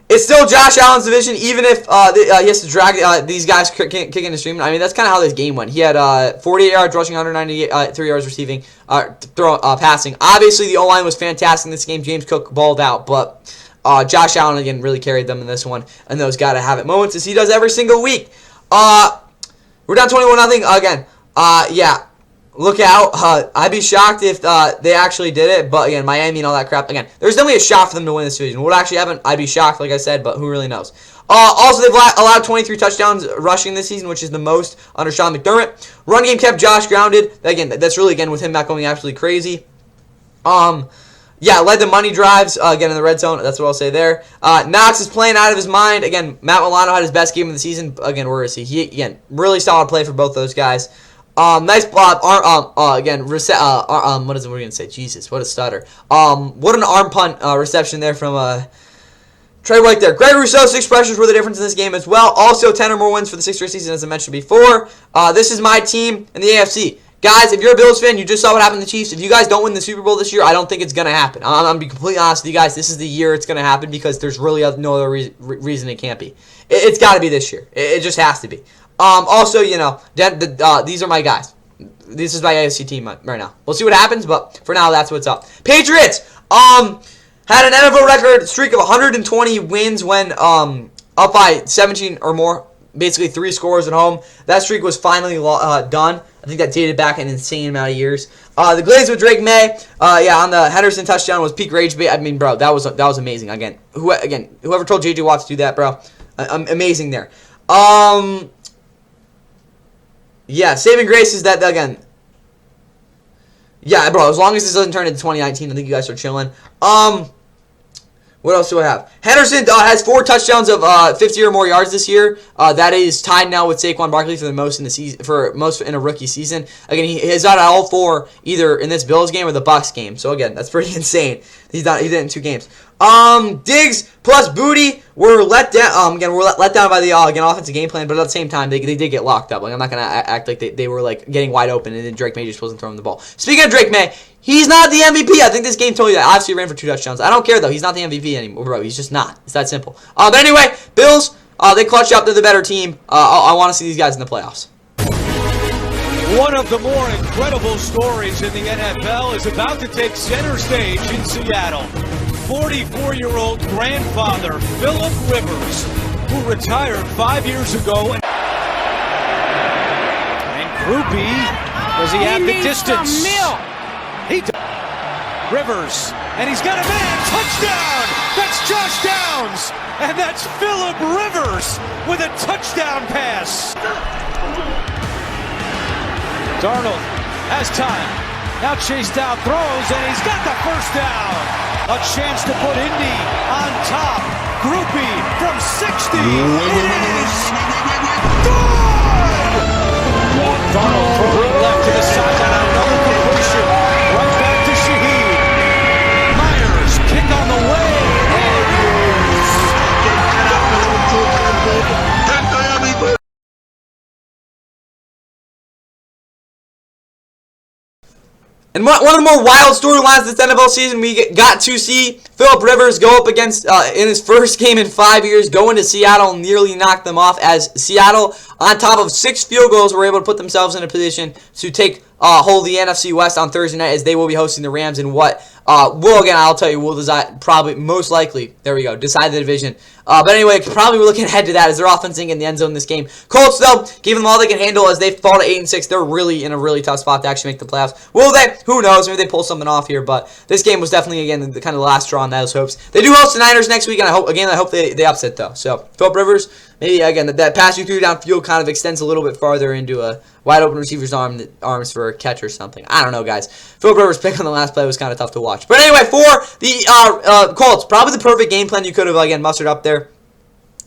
It's still Josh Allen's division, even if he has to drag these guys kicking and streaming. I mean, that's kind of how this game went. He had 48 yards rushing, 193 yards receiving, passing. Obviously, the O-line was fantastic in this game. James Cook balled out, but Josh Allen again really carried them in this one, and those gotta have it moments as he does every single week. We're down 21-0 again. Yeah, look out. I'd be shocked if they actually did it. But again, Miami and all that crap. Again, there's definitely a shot for them to win this division. What actually happened? I'd be shocked, like I said, but who really knows? Also, they've allowed 23 touchdowns rushing this season, which is the most under Sean McDermott. Run game kept Josh grounded. Again, that's really with him not going absolutely crazy. Yeah, led the money drives, again, in the red zone. That's what I'll say there. Knox is playing out of his mind. Again, Matt Milano had his best game of the season. Again, where is he? Again, really solid play for both those guys. Nice block. Again, what is it we're going to say? Jesus, what a stutter. What an arm punt reception there from Trey White there. Greg Rousseau, 6 pressures were the difference in this game as well. Also, 10 or more wins for the 6th straight season, as I mentioned before. This is my team in the AFC. Guys, if you're a Bills fan, you just saw what happened to the Chiefs. If you guys don't win the Super Bowl this year, I don't think it's going to happen. I'm going to be completely honest with you guys. This is the year it's going to happen because there's really no other reason it can't be. It's got to be this year. It just has to be. Also, these are my guys. This is my AFC team right now. We'll see what happens, but for now, that's what's up. Patriots had an NFL record streak of 120 wins when up by 17 or more. Basically 3 scores at home. That streak was finally done. I think that dated back an insane amount of years. The Glaze with Drake May, on the Henderson touchdown was peak rage bait. I mean, bro, that was amazing. Again, whoever told J.J. Watt to do that, bro, amazing there. Yeah, saving grace is that again. Yeah, bro, as long as this doesn't turn into 2019, I think you guys are chilling. What else do I have? Henderson has 4 touchdowns of 50 or more yards this year. That is tied now with Saquon Barkley for the most in the season, for most in a rookie season. Again, he has got all 4 either in this Bills game or the Bucs game. So again, that's pretty insane. He did it in 2 games. Diggs plus Booty were let down. Again, we're let down by the offensive game plan, but at the same time, they did get locked up. Like, I'm not gonna act like they were getting wide open, and then Drake May just wasn't throwing the ball. Speaking of Drake May, he's not the MVP. I think this game told you that. Obviously, he ran for 2 touchdowns. I don't care though. He's not the MVP anymore, bro. He's just not. It's that simple. But anyway, Bills. They clutched up. They're the better team. I want to see these guys in the playoffs.
One of the more incredible stories in the NFL is about to take center stage in Seattle. 44-year-old grandfather Philip Rivers, who retired 5 years ago. And Krupe, does he have the distance? Rivers, and he's got a man. Touchdown! That's Josh Downs! And that's Philip Rivers with a touchdown pass. Darnold has time. Now chased down, throws, and he's got the first down. A chance to put Indy on top. Groupie from 60. It is good! Darnold throwing left to the sideline on another completion. Right back to Shaheed. Myers, kick on the way.
And one of the more wild storylines this NFL season, we got to see Philip Rivers go up against, in his first game in 5 years, go into Seattle and nearly knock them off, as Seattle, on top of 6 field goals, were able to put themselves in a position to take hold of the NFC West on Thursday night, as they will be hosting the Rams in what will, again, I'll tell you, will decide, probably, most likely, there we go, decide the division. But anyway, probably we're looking ahead to that as their offense in the end zone in this game. Colts, though, giving them all they can handle as they fall to 8-6. They're really in a really tough spot to actually make the playoffs. Will they? Who knows? Maybe they pull something off here. But this game was definitely, again, the kind of last straw on those hopes. They do host the Niners next week, and I hope they upset, though. So, Philip Rivers, maybe, again, that pass you threw downfield kind of extends a little bit farther into a wide open receiver's arms for a catch or something. I don't know, guys. Philip Rivers' pick on the last play was kind of tough to watch. But anyway, for the Colts, probably the perfect game plan you could have, again, mustered up there.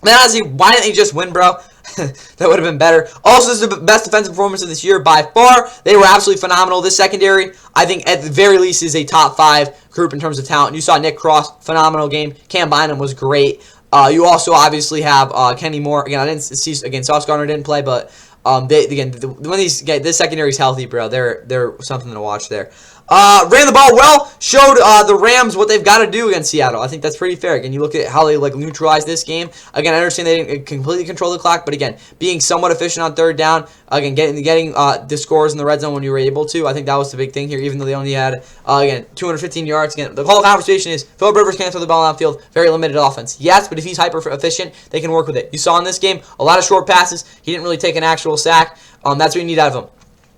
Man, honestly, why didn't they just win, bro? That would have been better. Also, this is the best defensive performance of this year by far. They were absolutely phenomenal. This secondary, I think, at the very least, is a top 5 group in terms of talent. You saw Nick Cross, phenomenal game. Cam Bynum was great. You also obviously have Kenny Moore. Again, I didn't see, Sauce Gardner didn't play, but when this secondary is healthy, bro, they're something to watch there. Ran the ball well, showed the Rams what they've got to do against Seattle. I think that's pretty fair. Again, you look at how they neutralized this game. Again, I understand they didn't completely control the clock, but again, being somewhat efficient on third down, again, getting the scores in the red zone when you were able to. I think that was the big thing here, even though they only had, again, 215 yards. Again, the whole conversation is Philip Rivers can't throw the ball downfield. Very limited offense. Yes, but if he's hyper efficient, they can work with it. You saw in this game a lot of short passes. He didn't really take an actual sack. That's what you need out of him.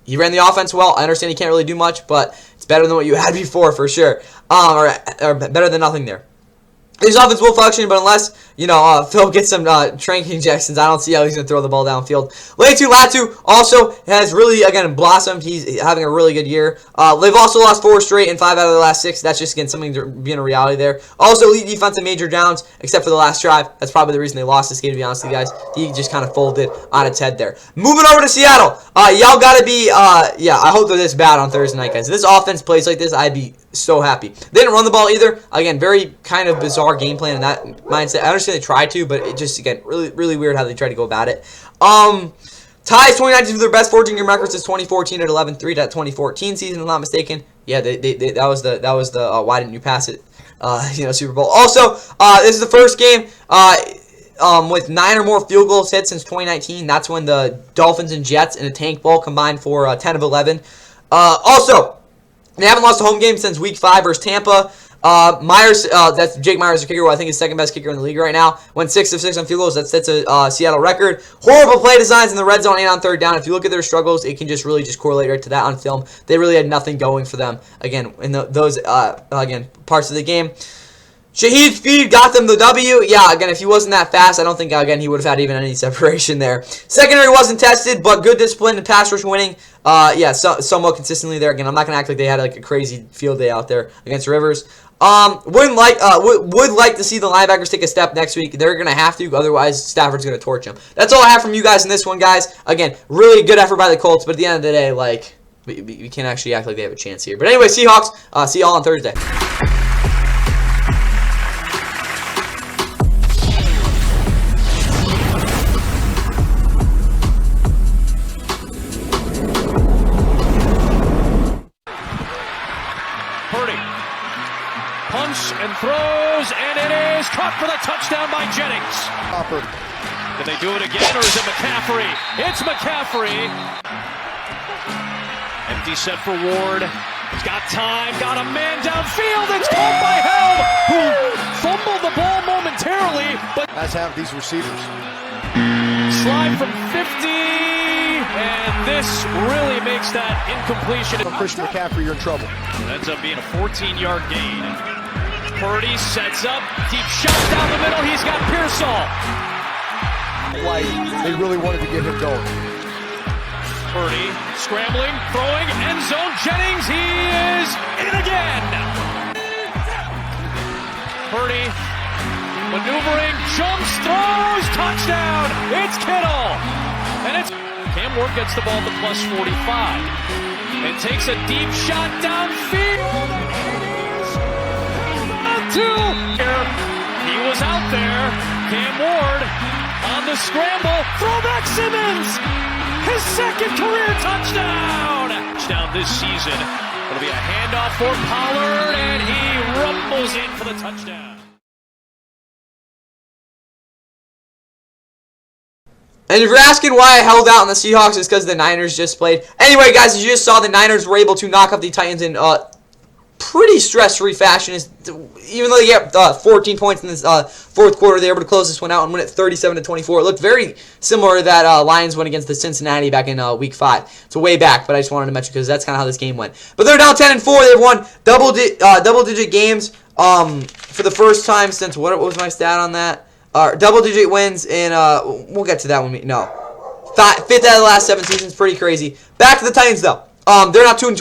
He ran the offense well. I understand he can't really do much, but it's better than what you had before for sure. Or better than nothing there. His offense will function, but unless, Phil gets some training injections, I don't see how he's going to throw the ball downfield. Laiatu Latu also has really, again, blossomed. He's having a really good year. They've also lost 4 straight and 5 out of the last 6. That's just, again, something to be in a reality there. Also, elite defense in major downs, except for the last drive. That's probably the reason they lost this game, to be honest with you guys. He just kind of folded on its head there. Moving over to Seattle. Y'all got to be, I hope they're this bad on Thursday night, guys. If this offense plays like this, I'd be so happy. They didn't run the ball either. Again, very kind of bizarre game plan in that mindset. I understand they tried to, but it just, again, really, really weird how they tried to go about it. Ties 2019 for their best 14-game record since 2014 at 11-3. That 2014 season, if I'm not mistaken. Yeah, that was the why didn't you pass it? Super Bowl. Also, this is the first game with 9 or more field goals hit since 2019. That's when the Dolphins and Jets in a tank ball combined for 10 of 11. Also, they haven't lost a home game since Week 5 versus Tampa. Myers, that's Jake Myers, the kicker, who I think is second best kicker in the league right now. Went 6 of 6 on field goals. That's a Seattle record. Horrible play designs in the red zone and on third down. If you look at their struggles, it can just really correlate right to that on film. They really had nothing going for them, again, in those parts of the game. Shaheed speed got them the W. Yeah, again, if he wasn't that fast, I don't think, again, he would have had even any separation there. Secondary wasn't tested, but good discipline and pass rush winning. Somewhat consistently there. Again, I'm not going to act like they had a crazy field day out there against Rivers. Would like to see the linebackers take a step next week. They're going to have to, otherwise Stafford's going to torch them. That's all I have from you guys in this one, guys. Again, really good effort by the Colts, but at the end of the day, we can't actually act like they have a chance here. But anyway, Seahawks, see y'all on Thursday.
And throws, and it is caught for the touchdown by Jennings. Can they do it again, or is it McCaffrey? It's McCaffrey. Empty set for Ward. He's got time, got a man downfield. It's caught by Helm, who fumbled the ball momentarily, but
as have these receivers.
Slide from 50, and this really makes that incompletion.
For Christian McCaffrey, you're in trouble.
It ends up being a 14-yard gain. Purdy sets up, deep shot down the middle, he's got Pearsall.
Like, they really wanted to get him going.
Purdy scrambling, throwing, end zone. Jennings, he is in again. Purdy maneuvering, jumps, throws, touchdown. It's Kittle. And it's Cam Ward gets the ball at the plus 45. And takes a deep shot downfield. He was out there. Cam Ward on the scramble. Throwback Simmons. His second career touchdown. Touchdown this season. It'll be a handoff for Pollard, and he rumbles in for the touchdown.
And if you're asking why I held out on the Seahawks, it's because the Niners just played. Anyway, guys, as you just saw, the Niners were able to knock off the Titans in pretty stress-free fashion. Even though they get 14 points in this fourth quarter, they were able to close this one out and win it 37-24. It looked very similar to that Lions win against the Cincinnati back in Week 5. It's way back, but I just wanted to mention because that's kind of how this game went. But they're now 10-4. They've won double-digit games for the first time since what was my stat on that? Double-digit wins in, we'll get to that one. No. Fifth out of the last 7 seasons. Pretty crazy. Back to the Titans, though. They're not 2-12.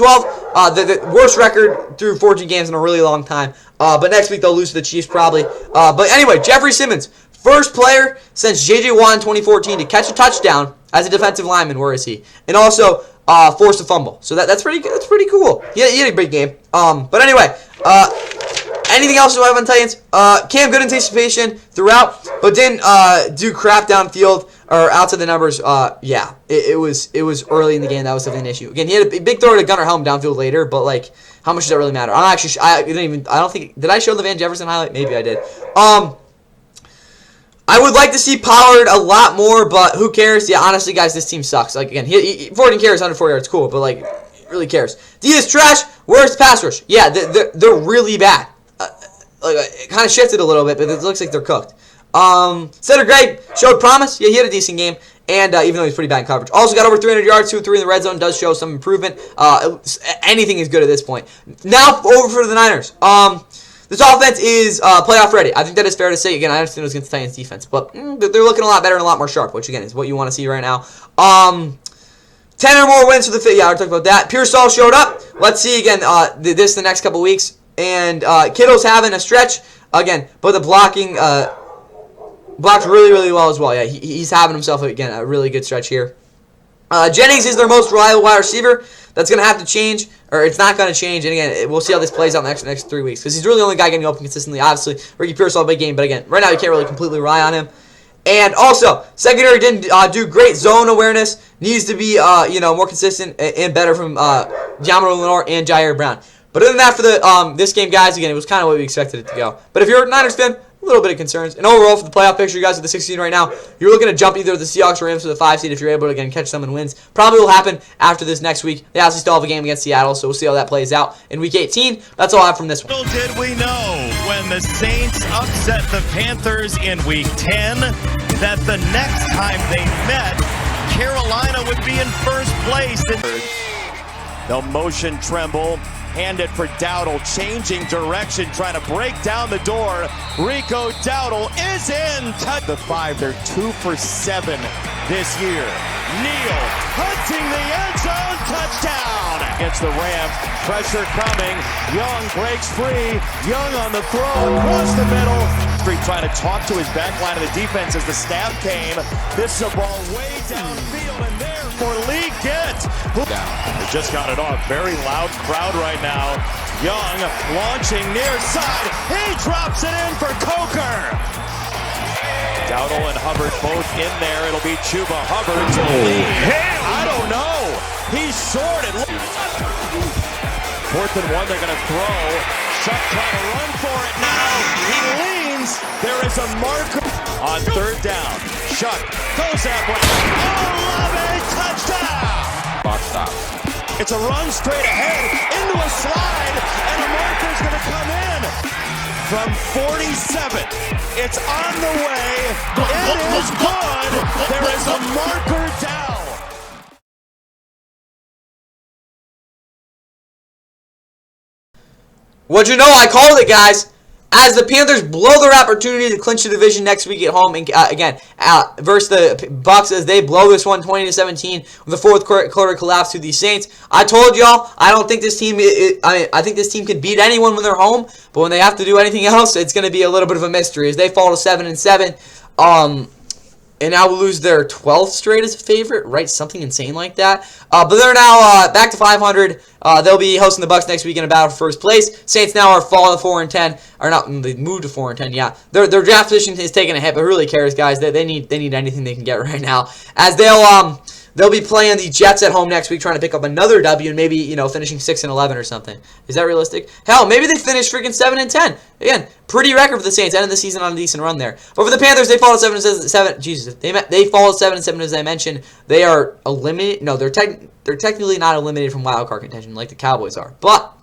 The worst record through 14 games in a really long time. But next week they'll lose to the Chiefs probably. But anyway, Jeffrey Simmons, first player since J.J. Watt in 2014 to catch a touchdown as a defensive lineman. Where is he? And also forced a fumble. So that's pretty good. That's pretty cool. He had a big game. But anyway, anything else to have on Titans? Cam, good anticipation throughout, but didn't do crap downfield or out to the numbers. Yeah, it was early in the game. That was definitely an issue. Again, he had a big throw to Gunnar Helm downfield later, but like, how much does that really matter? I don't think. Did I show the Van Jefferson highlight? Maybe I did. I would like to see Pollard a lot more, but who cares? Yeah, honestly, guys, this team sucks. Like, again, 14 carries, 104 yards, cool, but like, really cares. Diaz trash. Where's pass rush? Yeah, they're really bad. It kind of shifted a little bit, but it looks like they're cooked. Cedric Gray showed promise. Yeah, he had a decent game, and even though he's pretty bad in coverage. Also got over 300 yards, 2-3 in the red zone. Does show some improvement. Anything is good at this point. Now, over for the Niners. This offense is playoff ready. I think that is fair to say. Again, I understand it was against the Titans defense, but they're looking a lot better and a lot more sharp, which, again, is what you want to see right now. 10 or more wins for the fit. Yeah, I talked about that. Pearsall showed up. Let's see, again, this the next couple weeks. And Kittle's having a stretch, again, but the blocking blocked really, really well as well. Yeah, he's having himself, again, a really good stretch here. Jennings is their most reliable wide receiver. That's going to have to change, or it's not going to change. And again, we'll see how this plays out in the next 3 weeks because he's really the only guy getting open consistently. Obviously, Ricky Pearsall, big game, but again, right now you can't really completely rely on him. And also, secondary didn't do great zone awareness. Needs to be more consistent and better from Deommodore Lenoir and Jair Brown. But other than that, for the this game, guys, again, it was kind of what we expected it to go. But if you're a Niners fan, a little bit of concerns. And overall, for the playoff picture, you guys with the 16 right now, you're looking to jump either the Seahawks or Rams for the 5 seed if you're able to, again, catch some and wins. Probably will happen after this next week. They obviously still have a game against Seattle, so we'll see how that plays out in Week 18. That's all I have from this one.
Little did we know when the Saints upset the Panthers in Week 10 that the next time they met, Carolina would be in first place. They'll motion Tremble. Hand it for Dowdle, changing direction, trying to break down the door. Rico Dowdle is in. The 5, they're 2 for 7 this year. Neal hunting the end zone, touchdown against the Rams. Pressure coming. Young breaks free. Young on the throw across the middle. Street trying to talk to his back line of the defense as the snap came. This is a ball way downfield, and there for Lee Gitt. They just got it off. Very loud crowd right now. Young launching near side. He drops it in for Coker. Dowdle and Hubbard both in there. It'll be Chuba Hubbard to lead. I don't know. He's shorted. 4th and 1, they're going to throw. Shuck trying to run for it now. He leans. There is a marker on 3rd down. Shuck goes that way. Olave, touchdown. Box stops. It's a run straight ahead into a slide, and the marker's going to come in. From 47, it's on the way. It is good. There is a marker down.
What'd you know? I called it, guys. as the Panthers blow their opportunity to clinch the division next week at home, and again, versus the Bucks as they blow this one 20-17 with a fourth quarter collapse to the Saints. I told y'all, I don't think this team, I think this team can beat anyone when they're home, but when they have to do anything else, it's going to be a little bit of a mystery as they fall to 7-7. And now will lose their 12th straight as a favorite, right? Something insane like that. But they're now back to 500. They'll be hosting the Bucks next week in a battle for first place. Saints now are falling to 4-10, or not? They moved to 4-10. Yeah, their draft position is taking a hit, but who really cares, guys? They need anything they can get right now, as they'll be playing the Jets at home next week, trying to pick up another W and maybe, you know, finishing 6-11 or something. Is that realistic? Hell, maybe they finish freaking 7-10. Again, pretty record for the Saints, ending the season on a decent run there. But for the Panthers, they fall to 7-7. Jesus, they fall to 7-7 as I mentioned. They are eliminated. No, they're technically not eliminated from wild card contention like the Cowboys are, but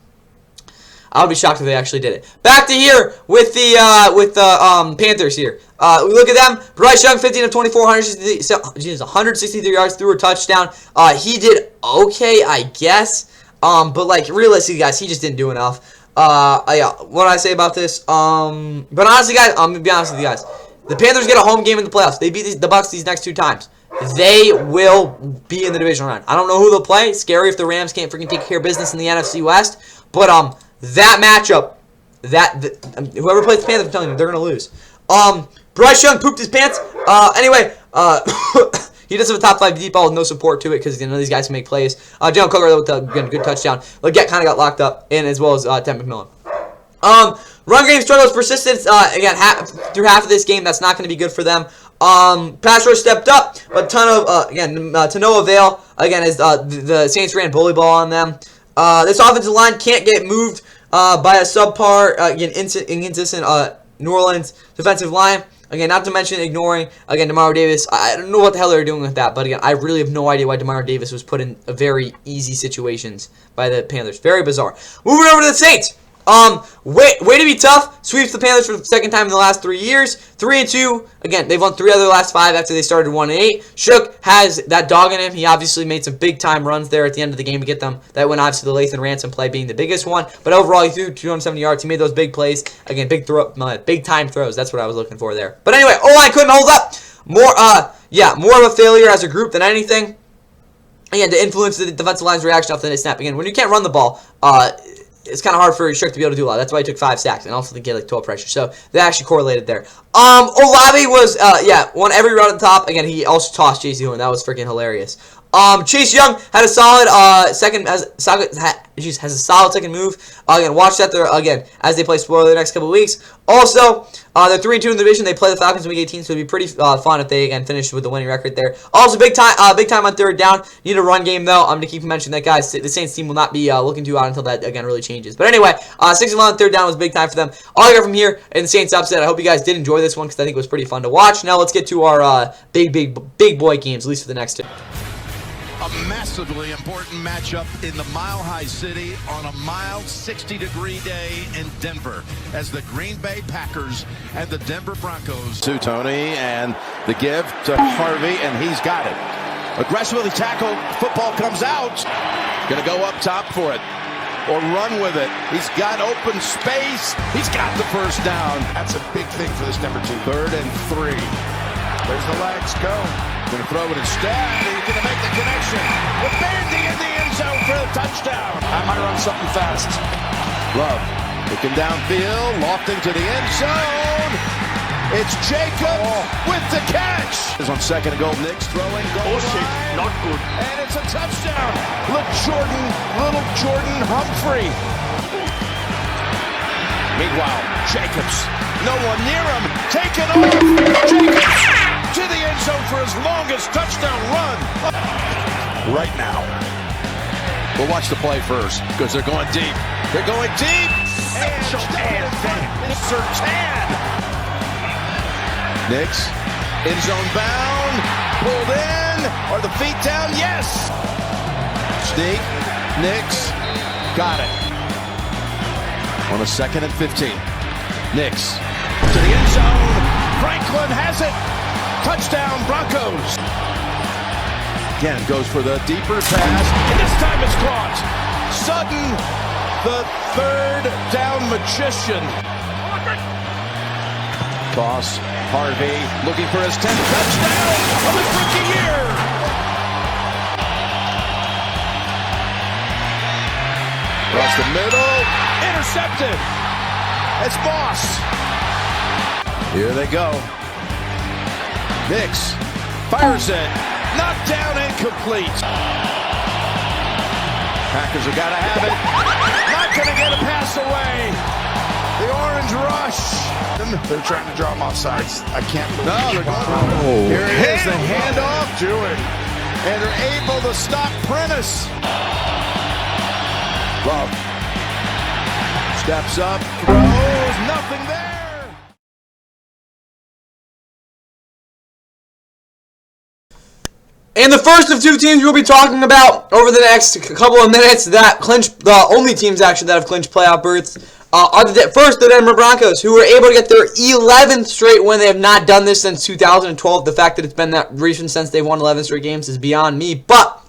I would be shocked if they actually did it. Back to here with the Panthers here. We look at them. Bryce Young, 15 of 24, 163 yards, threw a touchdown. He did okay, I guess. But like realistically, guys, he just didn't do enough. Yeah, what do I say about this? But honestly, guys, I'm gonna be honest with you guys. The Panthers get a home game in the playoffs. They beat the Bucks these next 2 times. They will be in the divisional round. I don't know who they'll play. It's scary if the Rams can't freaking take care of business in the NFC West. But that matchup, whoever plays the Panthers, I'm telling you, they're gonna lose. Bryce Young pooped his pants. Anyway, he does have a top 5 deep ball with no support to it because none of these guys can make plays. Jalen Coker with a good touchdown. Leggett kind of got locked up in, as well as Ted McMillan. Run game struggles persisted again through half of this game. That's not going to be good for them. Pass rush stepped up, but to no avail. Again, as the Saints ran bully ball on them. This offensive line can't get moved by a subpar, inconsistent New Orleans defensive line. Again, not to mention ignoring, again, Demario Davis. I don't know what the hell they're doing with that, but again, I really have no idea why Demario Davis was put in very easy situations by the Panthers. Very bizarre. Moving over to the Saints. Way to be tough. Sweeps the Panthers for the second time in the last 3 years. 3-2. Again, they've won 3 out of their last 5 after they started 1-8. Shook has that dog in him. He obviously made some big time runs there at the end of the game to get them. That went obviously the Lathan Ransom play being the biggest one. But overall, he threw 270 yards. He made those big plays. Again, big time throws. That's what I was looking for there. But anyway, O-line couldn't hold up. More of a failure as a group than anything. Again, to influence the defensive line's reaction off the snap. Again, when you can't run the ball, it's kind of hard for Shook to be able to do a lot. That's why he took 5 sacks and also to get like 12 pressure. So they actually correlated there. Olave was won every run at the top. Again, he also tossed Chase Young. That was freaking hilarious. Chase Young had a solid has a solid second move. Again, watch that there again as they play spoiler the next couple of weeks. Also, they're 3-2 in the division. They play the Falcons in Week 18, so it'd be pretty fun if they again finish with the winning record there. Also, big time on third down. Need a run game though. I'm gonna keep mentioning that, guys. The Saints team will not be looking too out until that again really changes. But anyway, 6-11 third down was big time for them. All I got from here in the Saints upset. I hope you guys did enjoy this one because I think it was pretty fun to watch. Now let's get to our big boy games, at least for the next 2.
A massively important matchup in the Mile High City on a mild 60-degree day in Denver as the Green Bay Packers and the Denver Broncos.
To Tony and the give to Harvey, and he's got it. Aggressively tackled, football comes out. Gonna go up top for it or run with it. He's got open space. He's got the first down.
That's a big thing for this Denver team.
3rd and 3.
There's the legs, go.
Gonna throw it instead. He's gonna make the connection. With Bandy in the end zone for the touchdown.
I might run something fast.
Love looking downfield, lofting to the end zone. It's Jacob with the catch. Is on 2nd and goal. Knicks throwing goal line.
Not good.
And it's a touchdown. Little Jordan Humphrey. Meanwhile, Jacobs, no one near him, taken off. Jacobs to the end zone for his longest touchdown run. Right now. We'll watch the play first because they're going deep. They're going deep. And Surtain. Knicks, end zone bound, pulled in. Are the feet down? Yes. Sneak, Knicks, got it. On a 2nd and 15. Knicks to the end zone. Franklin has it. Touchdown, Broncos. Again, goes for the deeper pass. And this time it's caught. Sutton, the 3rd down magician. toss. Harvey looking for his 10th touchdown of his rookie year. Across the middle, intercepted. It's Moss. Here they go. Nix fires it. Knocked down, incomplete. Packers have got to have it. Not going to get a pass away. The orange rush.
They're trying to draw him off sides. I can't believe it.
No, here it is, the handoff.
Do it.
And they're able to stop Prentice. Love. Steps up, throws, nothing there.
And the first of two teams we'll be talking about over the next couple of minutes that clinch, the only teams actually that have clinched playoff berths, are first the Denver Broncos, who were able to get their 11th straight win. They have not done this since 2012. The fact that it's been that recent since they've won 11 straight games is beyond me, but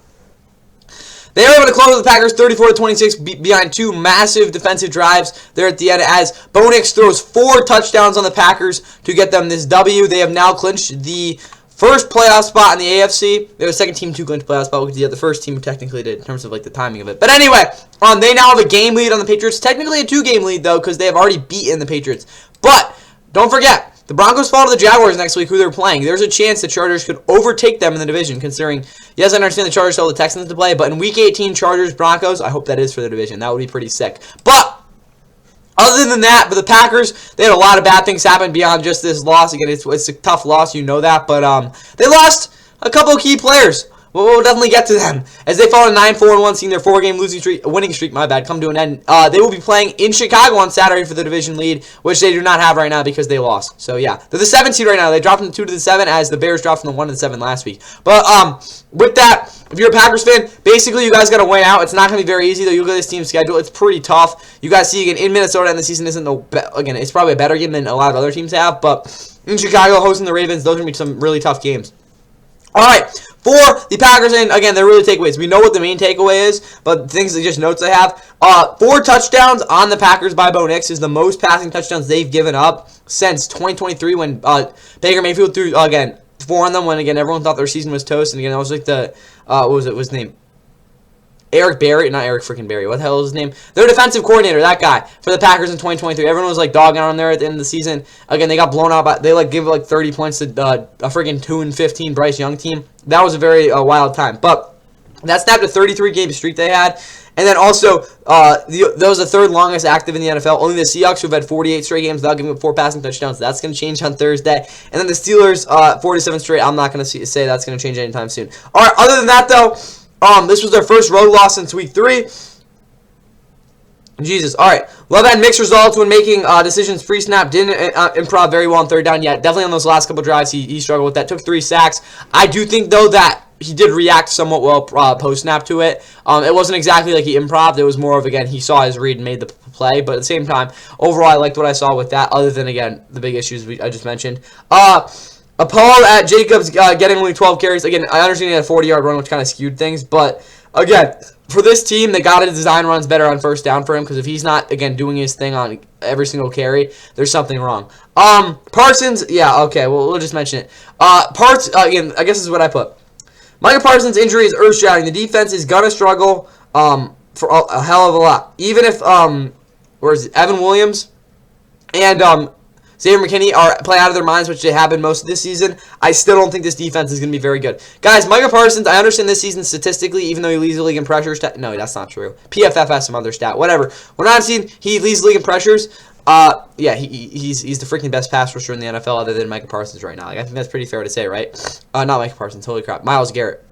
they were able to close the Packers 34-26 behind two massive defensive drives there at the end as Bo Nix throws 4 touchdowns on the Packers to get them this W. They have now clinched the first playoff spot in the AFC. They're the second team to clinch playoff spot because the first team technically did in terms of like the timing of it. But anyway, they now have a game lead on the Patriots. Technically a 2-game lead though because they have already beaten the Patriots. But don't forget, the Broncos fall to the Jaguars next week, who they're playing. There's a chance the Chargers could overtake them in the division, considering, yes, I understand the Chargers still have the Texans to play, but in Week 18, Chargers-Broncos, I hope that is for the division. That would be pretty sick. But other than that, for the Packers, they had a lot of bad things happen beyond just this loss. Again, it's a tough loss, you know that, but they lost a couple of key players. We'll definitely get to them as they fall to 9-4-1, seeing their 4-game winning streak, come to an end. They will be playing in Chicago on Saturday for the division lead, which they do not have right now because they lost. So yeah, they're the 7th seed right now. They dropped from the 2 to the 7 as the Bears dropped from the 1 to the 7 last week. But with that, if you're a Packers fan, basically you guys got to win out. It's not going to be very easy though. You look at this team's schedule; it's pretty tough. You guys see again in Minnesota, and the season isn't again. It's probably a better game than a lot of other teams have, but in Chicago hosting the Ravens, those are going to be some really tough games. All right, for the Packers, and again, they're really takeaways. We know what the main takeaway is, but things that just notes I have. 4 touchdowns on the Packers by Bo Nix is the most passing touchdowns they've given up since 2023 when Baker Mayfield threw, again, 4 on them when, again, everyone thought their season was toast. And, again, that was like the, what was his name? Eric Berry, not Eric freaking Berry. What the hell is his name? Their defensive coordinator, that guy, for the Packers in 2023. Everyone was like dogging on him there at the end of the season. Again, they got blown out by, they like give like 30 points to a freaking 2-15 Bryce Young team. That was a very wild time. But that snapped a 33-game streak they had. And then also, that was the 3rd longest active in the NFL. Only the Seahawks, who've had 48 straight games without giving up 4 passing touchdowns. That's going to change on Thursday. And then the Steelers, 47 straight. I'm not going to say that's going to change anytime soon. All right, other than that, though, this was their first road loss since week 3. Jesus. All right. Love had mixed results when making decisions pre-snap. Didn't improv very well on 3rd down yet. Definitely on those last couple drives, he struggled with that. Took 3 sacks. I do think, though, that he did react somewhat well post-snap to it. It wasn't exactly like he improv'd. It was more of, again, he saw his read and made the play. But at the same time, overall, I liked what I saw with that, other than, again, the big issues I just mentioned. Appalled at Jacobs getting only 12 carries. Again, I understand he had a 40-yard run, which kind of skewed things. But, again, for this team, they got to design runs better on 1st down for him. Because if he's not, again, doing his thing on every single carry, there's something wrong. Parsons, yeah, okay, well, we'll just mention it. Again, I guess this is what I put. Micah Parsons' injury is earth-shattering. The defense is going to struggle for a hell of a lot. Even if, Evan Williams and Xavier McKinney are playing out of their minds, which they have been most of this season, I still don't think this defense is going to be very good. Guys, Micah Parsons, I understand this season statistically, even though he leads the league in pressures. No, that's not true. PFF has some other stat. Whatever. When I've seen he leads the league in pressures, yeah, he's the freaking best pass rusher in the NFL other than Micah Parsons right now. Like, I think that's pretty fair to say, right? Not Micah Parsons. Holy crap. Myles Garrett.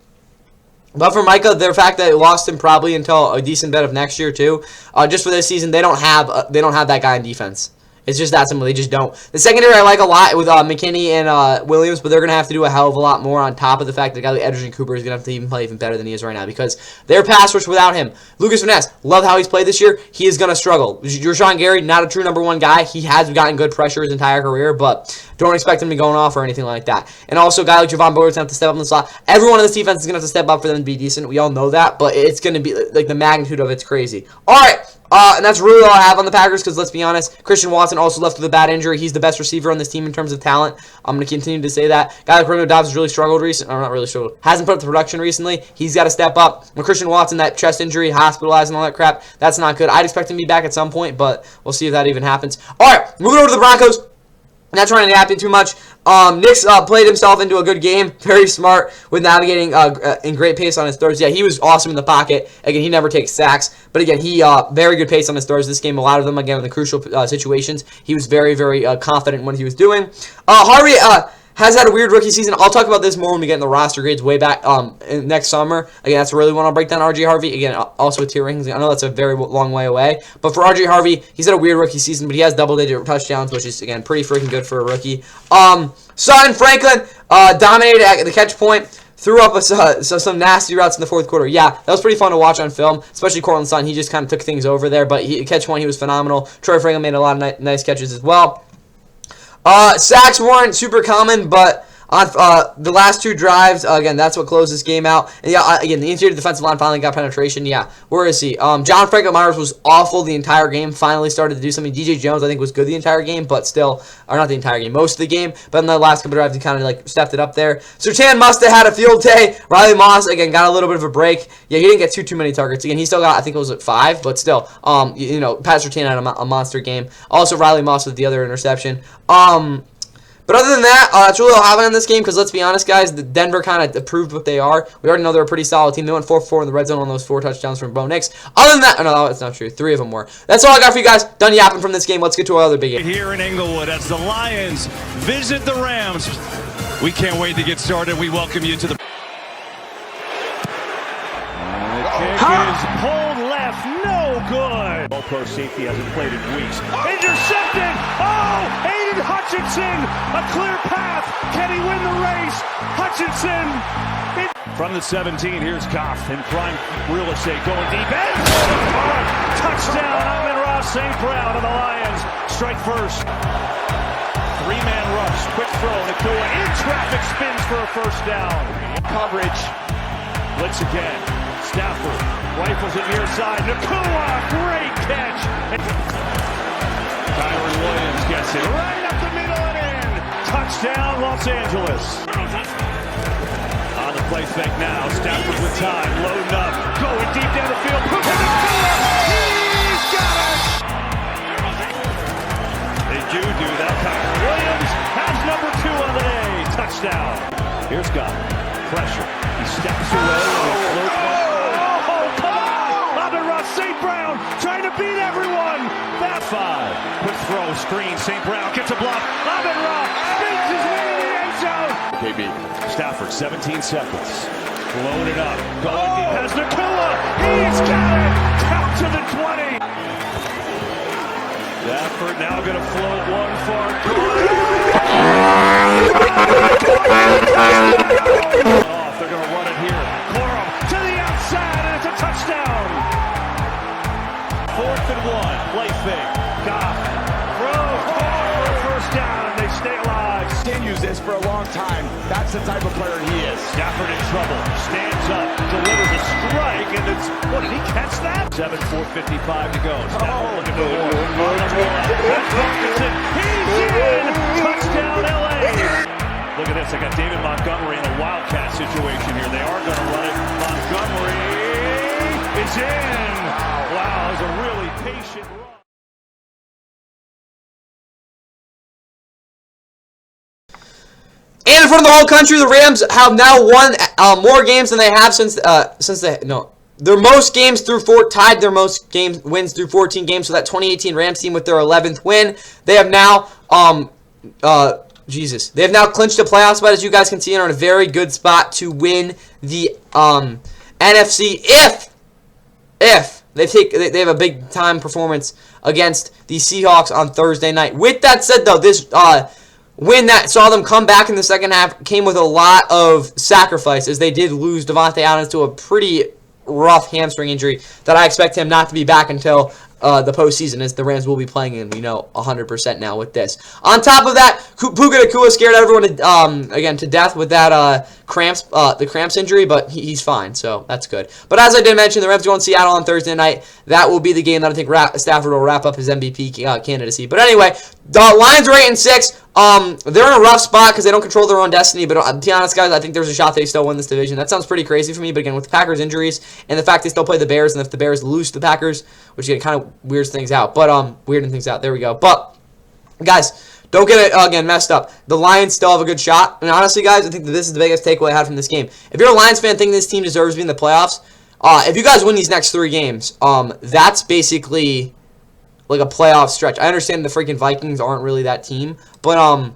But for Micah, the fact that they lost him probably until a decent bit of next year too, just for this season, they don't have that guy in defense. It's just that simple. They just don't. The secondary I like a lot with McKinney and Williams, but they're going to have to do a hell of a lot more on top of the fact that a guy like Edgerton Cooper is going to have to even play even better than he is right now because their pass rush without him. Lucas Van Ness, love how he's played this year. He is going to struggle. Rashawn Gary, not a true number 1 guy. He has gotten good pressure his entire career, but don't expect him to be going off or anything like that. And also, a guy like Javon Boyer's going to have to step up in the slot. Everyone on this defense is going to have to step up for them to be decent. We all know that, but it's going to be, like, the magnitude of it's crazy. All right. And that's really all I have on the Packers because, let's be honest, Christian Watson also left with a bad injury. He's the best receiver on this team in terms of talent. I'm going to continue to say that. Guy like Romeo Doubs has really struggled recently. Or not really struggled. Hasn't put up the production recently. He's got to step up. When Christian Watson, that chest injury, hospitalized and all that crap, that's not good. I'd expect him to be back at some point, but we'll see if that even happens. All right, moving over to the Broncos. Not trying to nap in too much. Nix played himself into a good game. Very smart with navigating in great pace on his throws. Yeah, he was awesome in the pocket. Again, he never takes sacks. But again, he very good pace on his throws this game. A lot of them, again, in the crucial situations. He was very, very confident in what he was doing. Harvey has had a weird rookie season. I'll talk about this more when we get in the roster grades way back next summer. Again, that's really when I'll break down R.J. Harvey. Again, also with tier rankings. I know that's a very long way away. But for R.J. Harvey, he's had a weird rookie season, but he has double-digit touchdowns, which is, again, pretty freaking good for a rookie. Sutton Franklin dominated at the catch point. Threw up some nasty routes in the fourth quarter. Yeah, that was pretty fun to watch on film, especially Cortland Sutton. He just kind of took things over there, but catch point, he was phenomenal. Troy Franklin made a lot of nice catches as well. Sacks weren't super common, but on the last two drives, again, that's what closed this game out. And yeah, again, the interior defensive line finally got penetration. Yeah, where is he? John Franklin Myers was awful the entire game. Finally started to do something. DJ Jones, I think, was good the entire game, but still, or not the entire game, most of the game. But in the last couple of drives, he kind of like stepped it up there. Surtain must have had a field day. Riley Moss, again, got a little bit of a break. Yeah, he didn't get too many targets. Again, he still got, I think it was at 5, but still, you know, Pat Surtain had a monster game. Also, Riley Moss with the other interception. But other than that, that's really all I have on this game because let's be honest, guys, the Denver kind of proved what they are. We already know they're a pretty solid team. They went 4-4 in the red zone on those 4 touchdowns from Bo Nix. Other than that, oh, no, that's not true. 3 of them were. That's all I got for you guys. Done yapping from this game. Let's get to our other big game.
Here in Inglewood as the Lions visit the Rams. We can't wait to get started. We welcome you to the... Kick is pulled left, no good. All-pro safety hasn't played in weeks. Intercepted! Oh! Aiden Hutchinson! A clear path! Can he win the race? Hutchinson! From the 17, here's Goff in prime real estate going deep. And touchdown! Amon-Ra St. Brown of the Lions. Strike first. 3-man rush. Quick throw. Nakua in traffic spins for a first down. Coverage. Blitz again. Stafford rifles it near side. Nakua, great catch. Kyron Williams gets it right up the middle and in. Touchdown, Los Angeles. On the play fake now. Stafford with time, loading up, going deep down the field. He's got it. They do that. Kyron Williams has number 2 on the day. Touchdown. Here's Goff. Pressure. He steps away and he floats. St. Brown trying to beat everyone. That 5. Quick throw, screen. St. Brown gets a block. Amon-Ra spins his way in the end zone. KB. Stafford, 17 seconds. Loaded up. Going deep. Has Nakua. He's got it. Out to the 20. Stafford now going to float one far corner. They're going to run it here. Corum to the outside, and it's a touchdown. 4th and 1, play fake. Goff throws for a first down, and they stay alive.
Continues this for a long time. That's the type of player he is.
Stafford in trouble, stands up, delivers a strike, and it's, what, did he catch that? 4:55 to go. Stafford looking for more. That's Hutchinson. He's in! Touchdown, LA! Look at this, they got David Montgomery in a Wildcat situation here. They are going to run it. Montgomery is in! Wow, it was a really patient run.
And in front of the whole country, the Rams have now won more games than they have their most games through tied their most wins through 14 games. So that 2018 Rams team with their 11th win, they have now they have now clinched a playoff spot, as you guys can see, and are in a very good spot to win the NFC if they have a big time performance against the Seahawks on Thursday night. With that said, though, this win that saw them come back in the second half came with a lot of sacrifice, as they did lose Devontae Adams to a pretty rough hamstring injury that I expect him not to be back until the postseason, as the Rams will be playing in, we know 100% now with this. On top of that, Puka Nacua scared everyone again to death with that the cramps injury, but he's fine, so that's good. But as I did mention, the Rams go in Seattle on Thursday night. That will be the game that I think Stafford will wrap up his MVP candidacy. But anyway, the Lions are 8-6. They're in a rough spot because they don't control their own destiny. But to be honest, guys, I think there's a shot they still win this division. That sounds pretty crazy for me. But again, with the Packers injuries and the fact they still play the Bears, and if the Bears lose to the Packers, which again kind of weirds things out. But weirding things out. There we go. But guys, don't get it again messed up. The Lions still have a good shot. And honestly, guys, I think that this is the biggest takeaway I had from this game. If you're a Lions fan thinking this team deserves to be in the playoffs, if you guys win these next 3 games, that's basically like a playoff stretch. I understand the freaking Vikings aren't really that team, but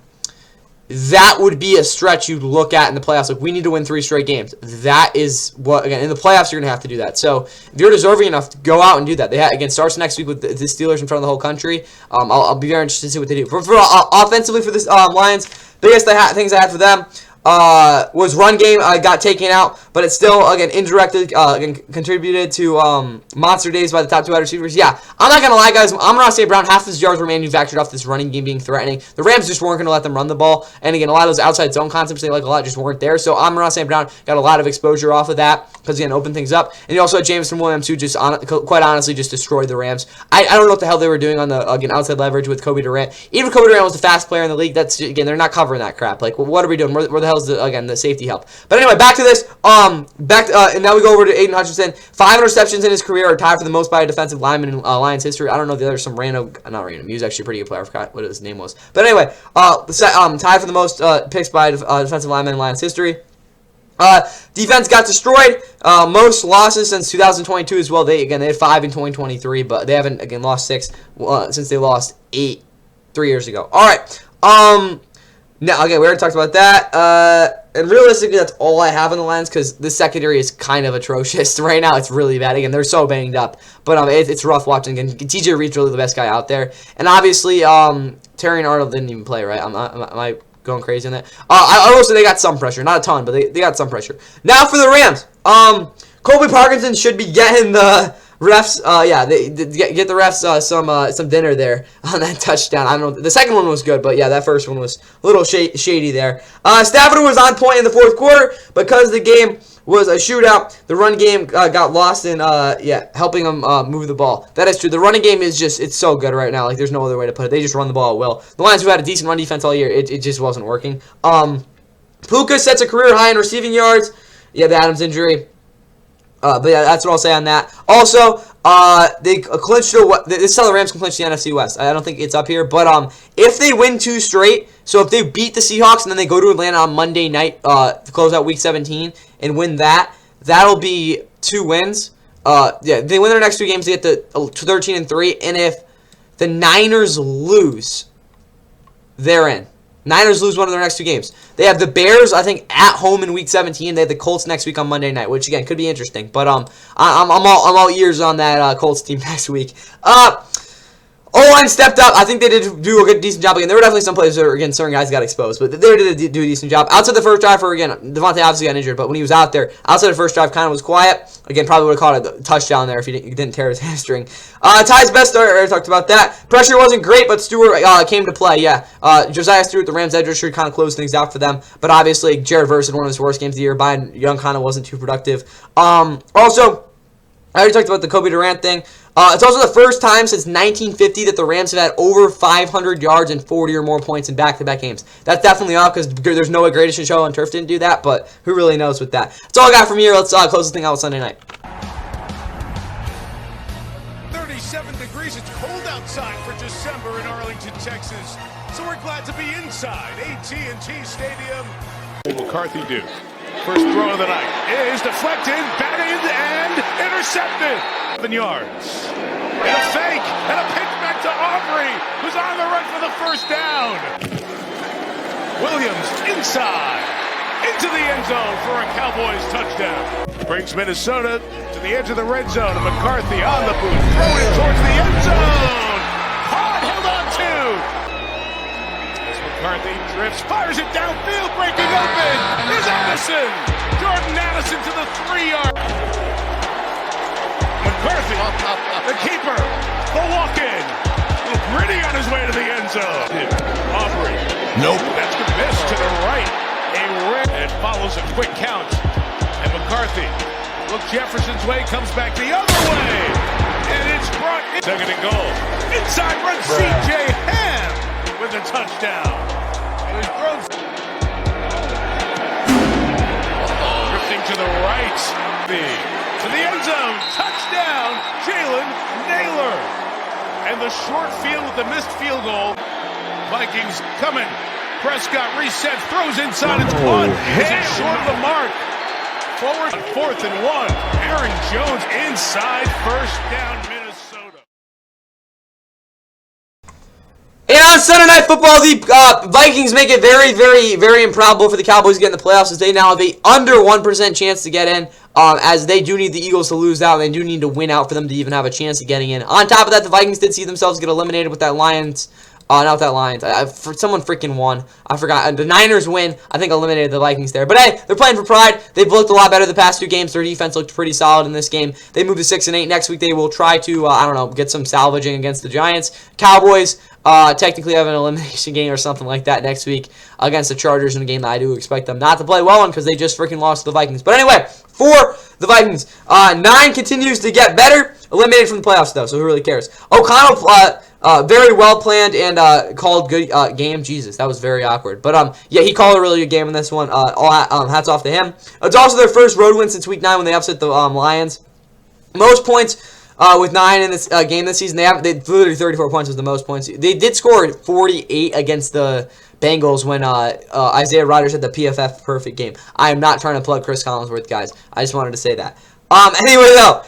that would be a stretch you'd look at in the playoffs. Like, we need to win 3 straight games. That is what, again, in the playoffs, you're going to have to do that. So, if you're deserving enough, to go out and do that. They again, starts next week with the Steelers in front of the whole country. I'll be very interested to see what they do. For offensively for this Lions, biggest things I had for them was run game got taken out, but it's still, again, indirectly contributed to monster days by the top 2 wide receivers. Yeah, I'm not going to lie, guys. Amon-Ra St. Brown, half his yards were manufactured off this running game being threatening. The Rams just weren't going to let them run the ball. And again, a lot of those outside zone concepts they like a lot just weren't there. So Amon-Ra St. Brown got a lot of exposure off of that because, again, opened things up. And you also had Jameson Williams, who just, quite honestly, just destroyed the Rams. I don't know what the hell they were doing on the, again, outside leverage with Kobe Durant. Even if Kobe Durant was the fast player in the league, that's, again, they're not covering that crap. Like, what are we doing? Where the hell is the safety help? But anyway, back to this. And now we go over to Aiden Hutchinson. 5 interceptions in his career, are tied for the most by a defensive lineman in Lions history. I don't know if there's some random, not random. He was actually a pretty good player. I forgot what his name was. But anyway, tied for the most picks by a defensive lineman in Lions history. Defense got destroyed. Most losses since 2022 as well. They had 5 in 2023, but they haven't again lost 6 since they lost 8 3 years ago. All right. Now, okay, we already talked about that. And realistically, that's all I have in the Lions because the secondary is kind of atrocious right now. It's really bad. Again, they're so banged up, but it's rough watching. Again, TJ Reed's really the best guy out there, and obviously, Terry Arnold didn't even play. Right? Am I going crazy on that? I will say they got some pressure, not a ton, but they got some pressure. Now for the Rams, Colby Parkinson should be getting the refs, they get the refs some dinner there on that touchdown. I don't know. The second one was good, but yeah, that first one was a little shady there. Stafford was on point in the 4th quarter because the game was a shootout. The run game got lost in helping them move the ball. That is true. The running game is it's so good right now. Like, there's no other way to put it. They just run the ball at will. The Lions, who had a decent run defense all year, it just wasn't working. Puka sets a career high in receiving yards. Yeah, the Adams injury. But yeah, that's what I'll say on that. Also, they clinched this is how the Rams can clinch the NFC West. I don't think it's up here, but if they win 2 straight, so if they beat the Seahawks and then they go to Atlanta on Monday night to close out Week 17 and win that'll be 2 wins. They win their next 2 games, they get to 13-3, and if the Niners lose, they're in. Niners lose one of their next 2 games. They have the Bears, I think, at home in Week 17. They have the Colts next week on Monday night, which again could be interesting. But I'm all ears on that Colts team next week. O-line stepped up. I think they did do a decent job again. There were definitely some plays where, again, certain guys got exposed, but they did do a decent job. Outside the first drive Devontae obviously got injured, but when he was out there, outside the first drive, kind of was quiet. Again, probably would have caught a touchdown there if he didn't tear his hamstring. Ty's best, I talked about that. Pressure wasn't great, but Stewart came to play, yeah. Josiah Stewart, the Rams edge rusher, kind of closed things out for them, but obviously, Jared Verse had one of his worst games of the year. Brian Young kind of wasn't too productive. Also, I already talked about the Kobe Durant thing. It's also the first time since 1950 that the Rams have had over 500 yards and 40 or more points in back-to-back games. That's definitely off because there's no way Greatest Show on Turf didn't do that, but who really knows with that. That's all I got from here. Let's close this thing out with Sunday night.
37 degrees. It's cold outside for December in Arlington, Texas. So we're glad to be inside AT&T Stadium. What will McCarthy do? First throw of the night is deflected, batted, and intercepted. 7 yards. And a fake, and a pitch back to Aubrey, who's on the run for the first down. Williams inside, into the end zone for a Cowboys touchdown. Brings Minnesota to the edge of the red zone, and McCarthy on the boot, throwing it towards the end zone. Hard held on to. As McCarthy drifts, fires it downfield, breaking open. Is Addison. Jordan Addison to the 3-yard. McCarthy, the keeper,
The walk-in. Gritty on his way to the end zone. Aubrey.
Nope.
That's a miss to the right. And follows a quick count. And McCarthy. Look Jefferson's way, comes back the other way. And it's brought in. Second and goal. Inside run C.J. Ham with a touchdown. And he's thrown. Drifting to the right. To the end zone. Touchdown. Jalen Naylor. And the short field with the missed field goal. Vikings coming. Prescott resets, throws inside, it's caught. It's short of the mark. Forward, 4th and 1. Aaron Jones inside, first down, Minnesota.
And on Sunday Night Football, the Vikings make it very, very, very improbable for the Cowboys to get in the playoffs, as they now have a under 1% chance to get in, as they do need the Eagles to lose out, and they do need to win out for them to even have a chance of getting in. On top of that, the Vikings did see themselves get eliminated with that Lions. Not that Lions. Someone freaking won. I forgot. The Niners win. I think eliminated the Vikings there. But hey, they're playing for pride. They've looked a lot better the past 2 games. Their defense looked pretty solid in this game. They moved to 6-8. Next week they will try to, I don't know, get some salvaging against the Giants. Cowboys technically have an elimination game or something like that next week against the Chargers in a game that I do expect them not to play well in because they just freaking lost to the Vikings. But anyway, for the Vikings, 9 continues to get better. Eliminated from the playoffs though, so who really cares? O'Connell. Very well planned and called good game. Jesus, that was very awkward. But yeah, he called a really good game in this one. Hats off to him. It's also their first road win since week 9 when they upset the Lions. Most points with 9 in this game this season. They literally 34 points was the most points. They did score 48 against the Bengals when Isaiah Rodgers had the PFF perfect game. I am not trying to plug Chris Collinsworth, guys. I just wanted to say that. Anyway though,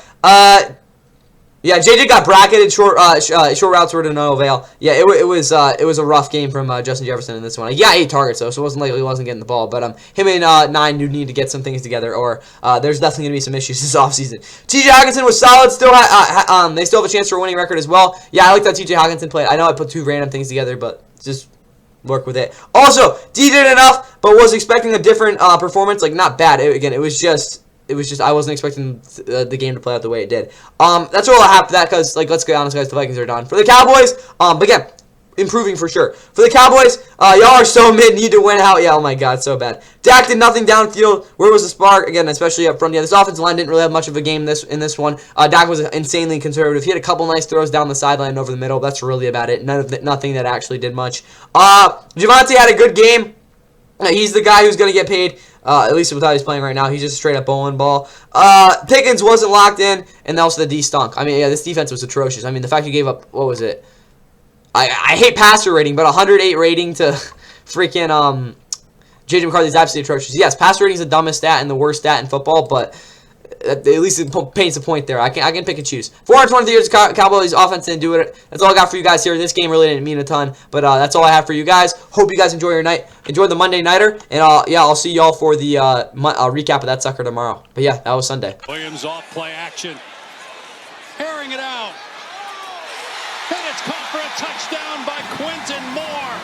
yeah, JJ got bracketed. Short routes were to no avail. Yeah, it was a rough game from Justin Jefferson in this one. Yeah, 8 targets though, so it wasn't like he wasn't getting the ball. But him and 9 do need to get some things together, or there's definitely gonna be some issues this offseason. T.J. Hockenson was solid. Still, they still have a chance for a winning record as well. Yeah, I like that T.J. Hockenson played. I know I put 2 random things together, but just work with it. Also, D did enough, but was expecting a different performance. Like not bad. It was just I wasn't expecting the game to play out the way it did. That's all I have for that because, like, let's be honest, guys, the Vikings are done. For the Cowboys, but again, improving for sure. For the Cowboys, y'all are so mid, need to win out. Yeah, oh my God, so bad. Dak did nothing downfield. Where was the spark? Again, especially up front. Yeah, this offensive line didn't really have much of a game in this one. Dak was insanely conservative. He had a couple nice throws down the sideline and over the middle. That's really about it. Nothing that actually did much. Javonte had a good game. He's the guy who's going to get paid. At least with how he's playing right now. He's just a straight up bowling ball. Pickens wasn't locked in, and also the D stunk. I mean, yeah, this defense was atrocious. I mean, the fact you gave up, what was it? I hate passer rating, but 108 rating to freaking J.J. McCarthy is absolutely atrocious. Yes, passer rating is the dumbest stat and the worst stat in football, but at least it paints a point there. I can pick and choose. 423 yards of Cowboys offense didn't do it. That's all I got for you guys here. This game really didn't mean a ton, but that's all I have for you guys. Hope you guys enjoy your night. Enjoy the Monday Nighter, and I'll see y'all for the recap of that sucker tomorrow. But yeah, that was Sunday.
Williams off play action. Herring it out. And it's caught for a touchdown by Quentin Moore.